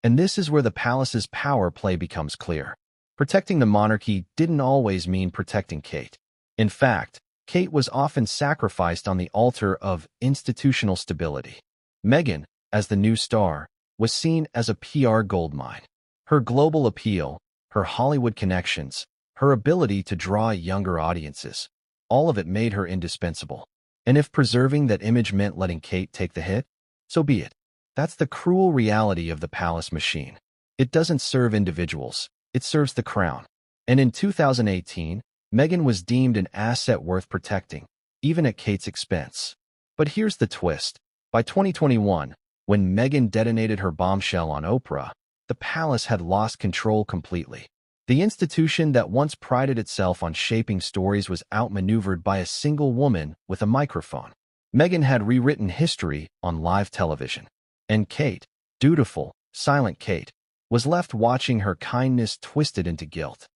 And this is where the palace's power play becomes clear. Protecting the monarchy didn't always mean protecting Kate. In fact, Kate was often sacrificed on the altar of institutional stability. Meghan, as the new star, was seen as a PR goldmine. Her global appeal, her Hollywood connections, her ability to draw younger audiences. All of it made her indispensable. And if preserving that image meant letting Kate take the hit, so be it. That's the cruel reality of the palace machine. It doesn't serve individuals, it serves the crown. And in 2018, Meghan was deemed an asset worth protecting, even at Kate's expense. But here's the twist. By 2021, when Meghan detonated her bombshell on Oprah, the palace had lost control completely. The institution that once prided itself on shaping stories was outmaneuvered by a single woman with a microphone. Meghan had rewritten history on live television. And Kate, dutiful, silent Kate, was left watching her kindness twisted into guilt.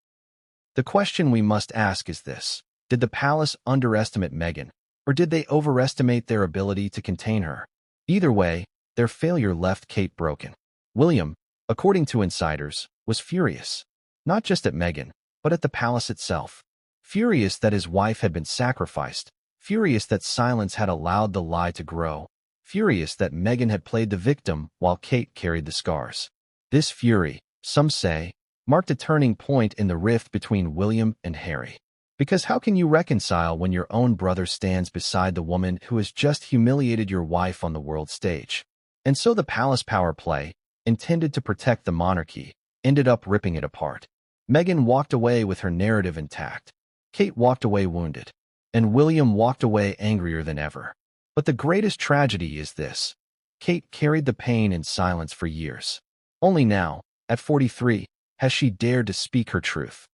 The question we must ask is this: did the palace underestimate Meghan, or did they overestimate their ability to contain her? Either way, their failure left Kate broken. William, according to insiders, was furious. Not just at Meghan, but at the palace itself. Furious that his wife had been sacrificed. Furious that silence had allowed the lie to grow. Furious that Meghan had played the victim while Kate carried the scars. This fury, some say, marked a turning point in the rift between William and Harry. Because how can you reconcile when your own brother stands beside the woman who has just humiliated your wife on the world stage? And so the palace power play, intended to protect the monarchy, ended up ripping it apart. Meghan walked away with her narrative intact. Kate walked away wounded. And William walked away angrier than ever. But the greatest tragedy is this: Kate carried the pain in silence for years. Only now, at 43, has she dared to speak her truth.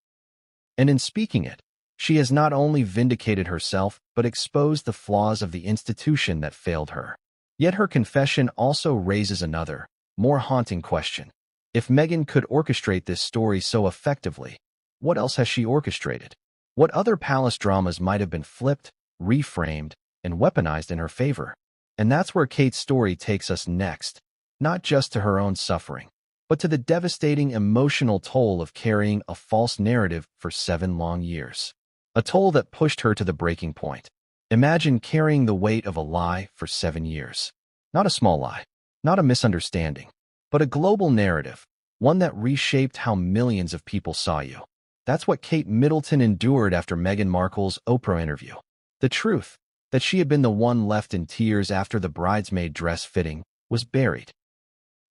And in speaking it, she has not only vindicated herself but exposed the flaws of the institution that failed her. Yet her confession also raises another, more haunting question. If Meghan could orchestrate this story so effectively, what else has she orchestrated? What other palace dramas might have been flipped, reframed, and weaponized in her favor? And that's where Kate's story takes us next, not just to her own suffering, but to the devastating emotional toll of carrying a false narrative for 7 long years. A toll that pushed her to the breaking point. Imagine carrying the weight of a lie for 7 years. Not a small lie, not a misunderstanding, but a global narrative, one that reshaped how millions of people saw you. That's what Kate Middleton endured after Meghan Markle's Oprah interview. The truth, that she had been the one left in tears after the bridesmaid dress fitting, was buried.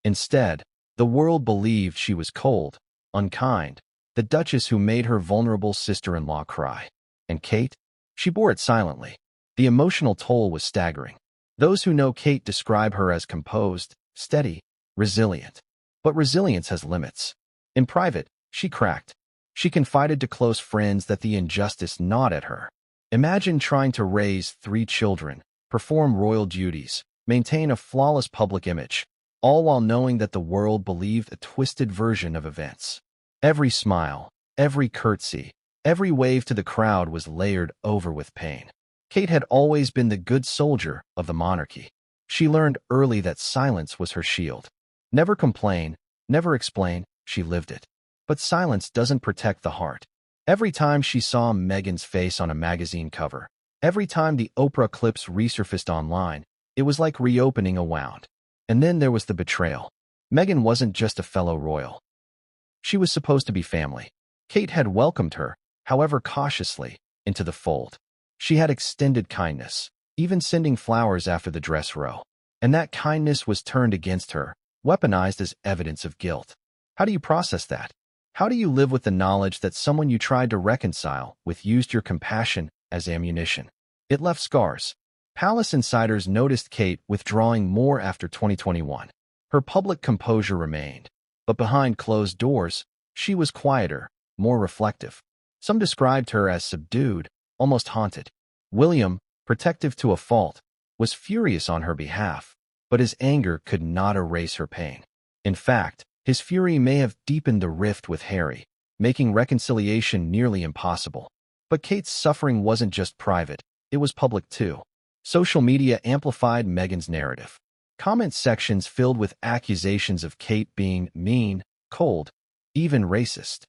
Instead, the world believed she was cold, unkind, the duchess who made her vulnerable sister-in-law cry. And Kate? She bore it silently. The emotional toll was staggering. Those who know Kate describe her as composed, steady, resilient. But resilience has limits. In private, she cracked. She confided to close friends that the injustice gnawed at her. Imagine trying to raise 3 children, perform royal duties, maintain a flawless public image, all while knowing that the world believed a twisted version of events. Every smile, every curtsy, every wave to the crowd was layered over with pain. Kate had always been the good soldier of the monarchy. She learned early that silence was her shield. Never complain, never explain, she lived it. But silence doesn't protect the heart. Every time she saw Meghan's face on a magazine cover, every time the Oprah clips resurfaced online, it was like reopening a wound. And then there was the betrayal. Meghan wasn't just a fellow royal. She was supposed to be family. Kate had welcomed her, however cautiously, into the fold. She had extended kindness, even sending flowers after the dress row. And that kindness was turned against her, weaponized as evidence of guilt. How do you process that? How do you live with the knowledge that someone you tried to reconcile with used your compassion as ammunition? It left scars. Palace insiders noticed Kate withdrawing more after 2021. Her public composure remained, but behind closed doors, she was quieter, more reflective. Some described her as subdued, almost haunted. William, protective to a fault, was furious on her behalf, but his anger could not erase her pain. In fact, his fury may have deepened the rift with Harry, making reconciliation nearly impossible. But Kate's suffering wasn't just private, it was public too. Social media amplified Meghan's narrative. Comment sections filled with accusations of Kate being mean, cold, even racist.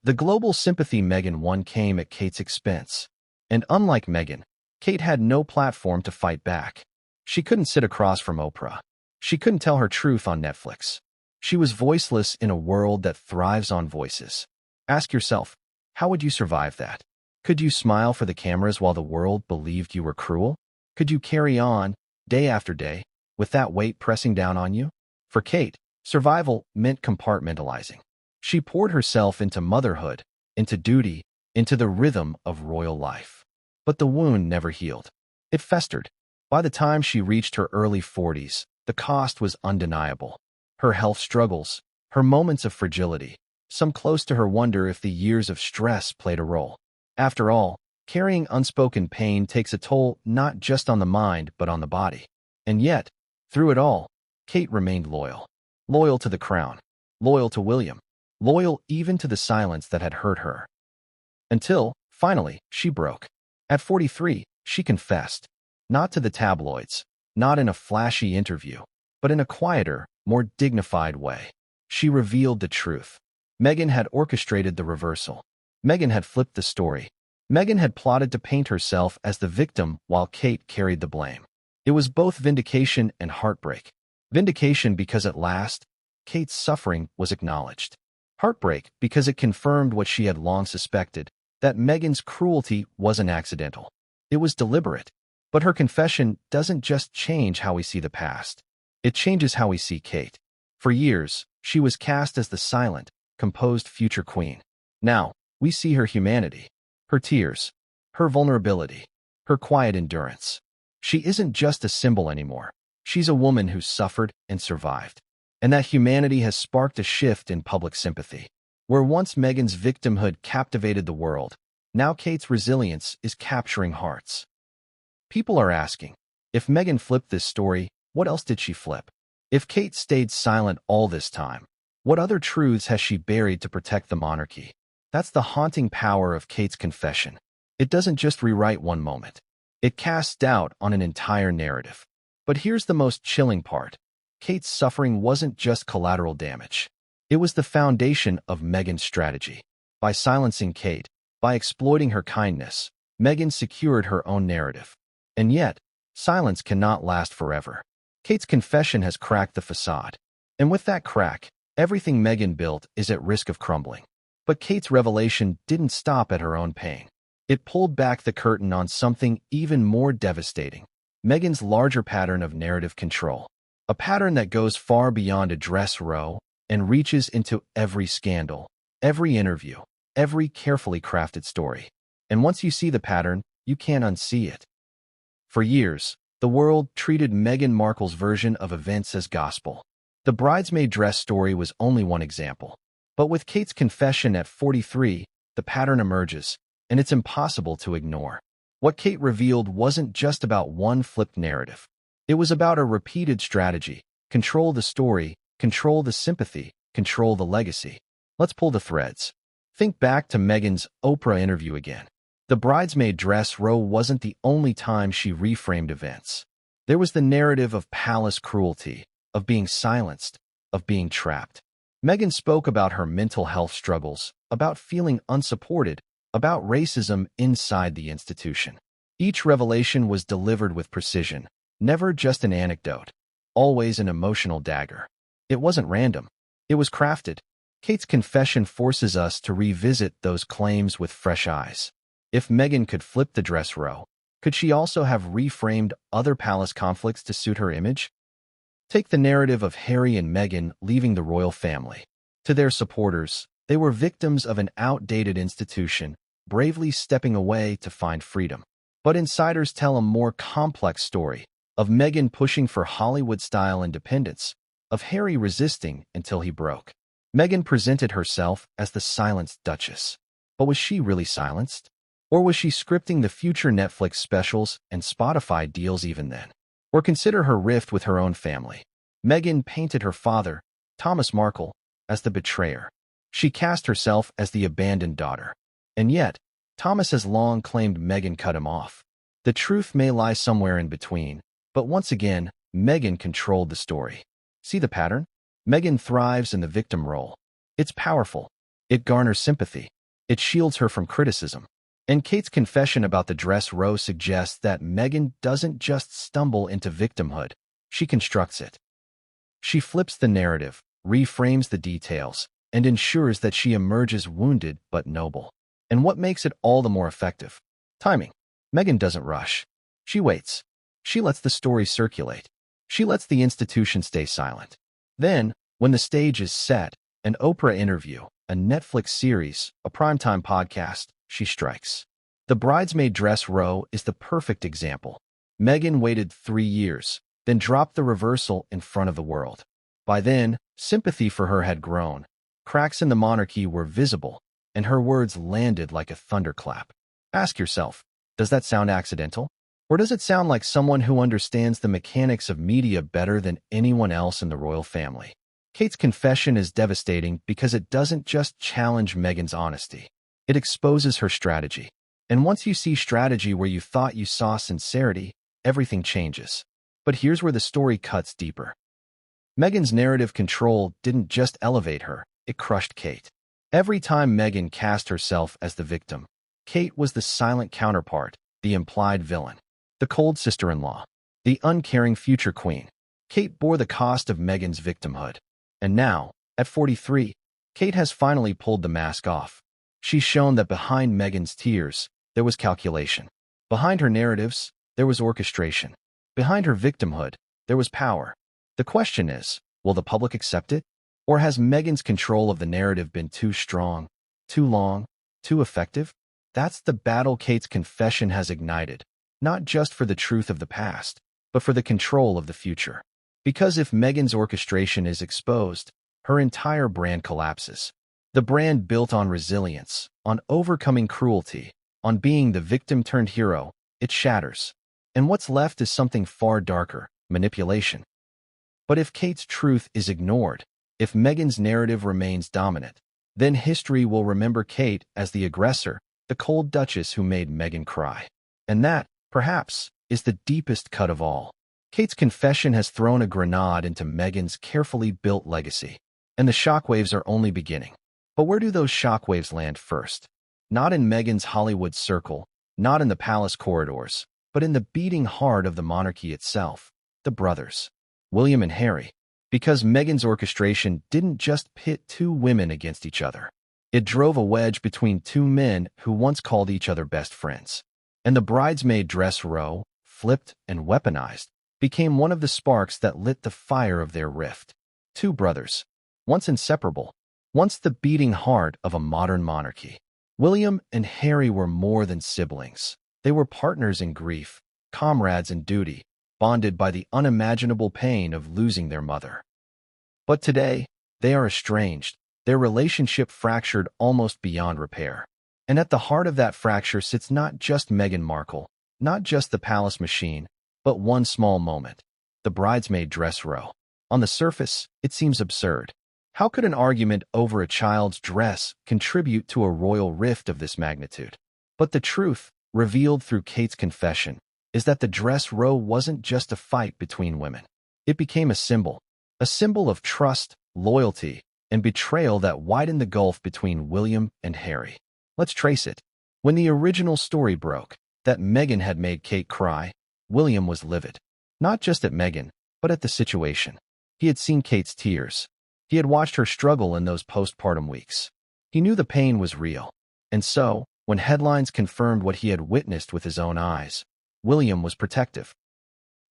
The global sympathy Meghan won came at Kate's expense. And unlike Meghan, Kate had no platform to fight back. She couldn't sit across from Oprah. She couldn't tell her truth on Netflix. She was voiceless in a world that thrives on voices. Ask yourself, How would you survive that? Could you smile for the cameras while the world believed you were cruel? Could you carry on, day after day, with that weight pressing down on you? For Kate, survival meant compartmentalizing. She poured herself into motherhood, into duty, into the rhythm of royal life. But the wound never healed. It festered. By the time she reached her early 40s, the cost was undeniable. Her health struggles, her moments of fragility, some close to her wonder if the years of stress played a role. After all, carrying unspoken pain takes a toll not just on the mind but on the body. And yet, through it all, Kate remained loyal. Loyal to the crown. Loyal to William. Loyal even to the silence that had hurt her. Until, finally, she broke. At 43, she confessed. Not to the tabloids, not in a flashy interview, but in a quieter, more dignified way. She revealed the truth. Meghan had orchestrated the reversal. Meghan had flipped the story. Meghan had plotted to paint herself as the victim while Kate carried the blame. It was both vindication and heartbreak. Vindication because at last, Kate's suffering was acknowledged. Heartbreak because it confirmed what she had long suspected, that Meghan's cruelty wasn't accidental. It was deliberate. But her confession doesn't just change how we see the past. It changes how we see Kate. For years, she was cast as the silent, composed future queen. Now, we see her humanity, her tears, her vulnerability, her quiet endurance. She isn't just a symbol anymore. She's a woman who suffered and survived. And that humanity has sparked a shift in public sympathy. Where once Meghan's victimhood captivated the world, now Kate's resilience is capturing hearts. People are asking, if Meghan flipped this story, what else did she flip? If Kate stayed silent all this time, what other truths has she buried to protect the monarchy? That's the haunting power of Kate's confession. It doesn't just rewrite one moment. It casts doubt on an entire narrative. But here's the most chilling part. Kate's suffering wasn't just collateral damage. It was the foundation of Meghan's strategy. By silencing Kate, by exploiting her kindness, Meghan secured her own narrative. And yet, silence cannot last forever. Kate's confession has cracked the facade. And with that crack, everything Meghan built is at risk of crumbling. But Kate's revelation didn't stop at her own pain. It pulled back the curtain on something even more devastating. Meghan's larger pattern of narrative control. A pattern that goes far beyond a dress row and reaches into every scandal, every interview, every carefully crafted story. And once you see the pattern, you can't unsee it. For years, the world treated Meghan Markle's version of events as gospel. The bridesmaid dress story was only one example. But with Kate's confession at 43, the pattern emerges, and it's impossible to ignore. What Kate revealed wasn't just about one flipped narrative. It was about a repeated strategy. Control the story, control the sympathy, control the legacy. Let's pull the threads. Think back to Meghan's Oprah interview again. The bridesmaid dress row wasn't the only time she reframed events. There was the narrative of palace cruelty, of being silenced, of being trapped. Meghan spoke about her mental health struggles, about feeling unsupported, about racism inside the institution. Each revelation was delivered with precision, never just an anecdote, always an emotional dagger. It wasn't random. It was crafted. Kate's confession forces us to revisit those claims with fresh eyes. If Meghan could flip the dress row, could she also have reframed other palace conflicts to suit her image? Take the narrative of Harry and Meghan leaving the royal family. To their supporters, they were victims of an outdated institution, bravely stepping away to find freedom. But insiders tell a more complex story, of Meghan pushing for Hollywood-style independence, of Harry resisting until he broke. Meghan presented herself as the silenced Duchess. But was she really silenced? Or was she scripting the future Netflix specials and Spotify deals even then? Or consider her rift with her own family. Meghan painted her father, Thomas Markle, as the betrayer. She cast herself as the abandoned daughter. And yet, Thomas has long claimed Meghan cut him off. The truth may lie somewhere in between, but once again, Meghan controlled the story. See the pattern? Meghan thrives in the victim role. It's powerful. It garners sympathy. It shields her from criticism. And Kate's confession about the dress row suggests that Meghan doesn't just stumble into victimhood, she constructs it. She flips the narrative, reframes the details, and ensures that she emerges wounded but noble. And what makes it all the more effective? Timing. Meghan doesn't rush. She waits. She lets the story circulate. She lets the institution stay silent. Then, when the stage is set, an Oprah interview, a Netflix series, a primetime podcast, she strikes. The Bridesmaid dress row is the perfect example. Meghan waited 3 years, then dropped the reversal in front of the world. By then, sympathy for her had grown. Cracks in the monarchy were visible, and her words landed like a thunderclap. Ask yourself, does that sound accidental? Or does it sound like someone who understands the mechanics of media better than anyone else in the royal family? Kate's confession is devastating because it doesn't just challenge Meghan's honesty. It exposes her strategy. And once you see strategy where you thought you saw sincerity, everything changes. But here's where the story cuts deeper. Meghan's narrative control didn't just elevate her, it crushed Kate. Every time Meghan cast herself as the victim, Kate was the silent counterpart, the implied villain, the cold sister-in-law, the uncaring future queen. Kate bore the cost of Meghan's victimhood. And now, at 43, Kate has finally pulled the mask off. She's shown that behind Meghan's tears, there was calculation. Behind her narratives, there was orchestration. Behind her victimhood, there was power. The question is, will the public accept it? Or has Meghan's control of the narrative been too strong, too long, too effective? That's the battle Kate's confession has ignited, not just for the truth of the past, but for the control of the future. Because if Meghan's orchestration is exposed, her entire brand collapses. The brand built on resilience, on overcoming cruelty, on being the victim-turned-hero, it shatters. And what's left is something far darker, manipulation. But if Kate's truth is ignored, if Meghan's narrative remains dominant, then history will remember Kate as the aggressor, the cold duchess who made Meghan cry. And that, perhaps, is the deepest cut of all. Kate's confession has thrown a grenade into Meghan's carefully built legacy, and the shockwaves are only beginning. But where do those shockwaves land first? Not in Meghan's Hollywood circle, not in the palace corridors, but in the beating heart of the monarchy itself, the brothers, William and Harry. Because Meghan's orchestration didn't just pit two women against each other. It drove a wedge between two men who once called each other best friends. And the bridesmaid dress row, flipped and weaponized, became one of the sparks that lit the fire of their rift. Two brothers, once inseparable, once the beating heart of a modern monarchy. William and Harry were more than siblings. They were partners in grief, comrades in duty, bonded by the unimaginable pain of losing their mother. But today, they are estranged, their relationship fractured almost beyond repair. And at the heart of that fracture sits not just Meghan Markle, not just the palace machine, but one small moment, the bridesmaid dress row. On the surface, it seems absurd. How could an argument over a child's dress contribute to a royal rift of this magnitude? But the truth, revealed through Kate's confession, is that the dress row wasn't just a fight between women. It became a symbol of trust, loyalty, and betrayal that widened the gulf between William and Harry. Let's trace it. When the original story broke, that Meghan had made Kate cry, William was livid. Not just at Meghan, but at the situation. He had seen Kate's tears. He had watched her struggle in those postpartum weeks. He knew the pain was real. And so, when headlines confirmed what he had witnessed with his own eyes, William was protective.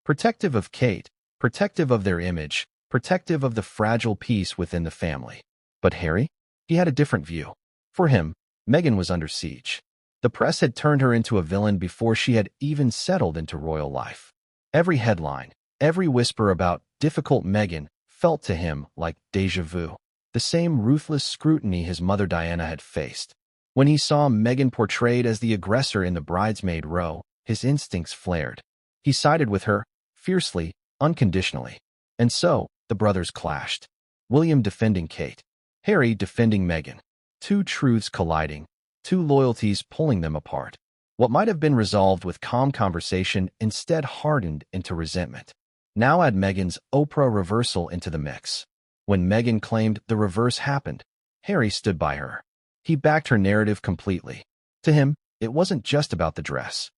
Protective of Kate, protective of their image, protective of the fragile peace within the family. But Harry? He had a different view. For him, Meghan was under siege. The press had turned her into a villain before she had even settled into royal life. Every headline, every whisper about difficult Meghan felt to him like déjà vu, the same ruthless scrutiny his mother Diana had faced. When he saw Meghan portrayed as the aggressor in the bridesmaid row, his instincts flared. He sided with her, fiercely, unconditionally. And so, the brothers clashed. William defending Kate, Harry defending Meghan. Two truths colliding, two loyalties pulling them apart. What might have been resolved with calm conversation instead hardened into resentment. Now add Meghan's Oprah reversal into the mix. When Meghan claimed the reverse happened, Harry stood by her. He backed her narrative completely. To him, it wasn't just about the dress.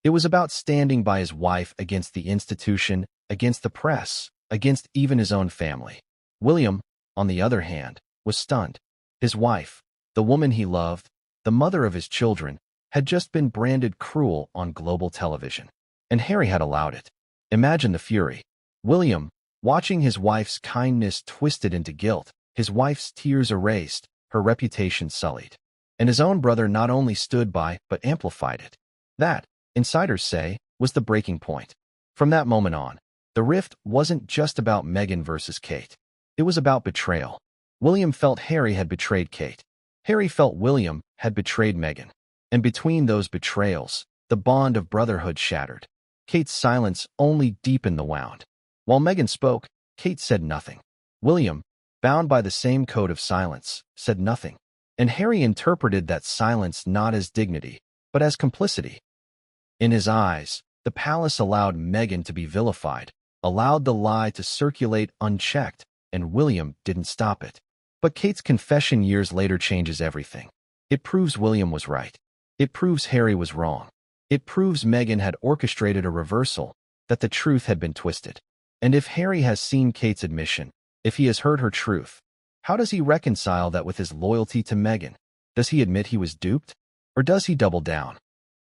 It was about standing by his wife against the institution, against the press, against even his own family. William, on the other hand, was stunned. His wife, the woman he loved, the mother of his children, had just been branded cruel on global television. And Harry had allowed it. Imagine the fury. William, watching his wife's kindness twisted into guilt, his wife's tears erased, her reputation sullied. And his own brother not only stood by, but amplified it. That, insiders say, was the breaking point. From that moment on, the rift wasn't just about Meghan versus Kate. It was about betrayal. William felt Harry had betrayed Kate. Harry felt William had betrayed Meghan. And between those betrayals, the bond of brotherhood shattered. Kate's silence only deepened the wound. While Meghan spoke, Kate said nothing. William, bound by the same code of silence, said nothing. And Harry interpreted that silence not as dignity, but as complicity. In his eyes, the palace allowed Meghan to be vilified, allowed the lie to circulate unchecked, and William didn't stop it. But Kate's confession years later changes everything. It proves William was right. It proves Harry was wrong. It proves Meghan had orchestrated a reversal, that the truth had been twisted. And if Harry has seen Kate's admission, if he has heard her truth, how does he reconcile that with his loyalty to Meghan? Does he admit he was duped? Or does he double down?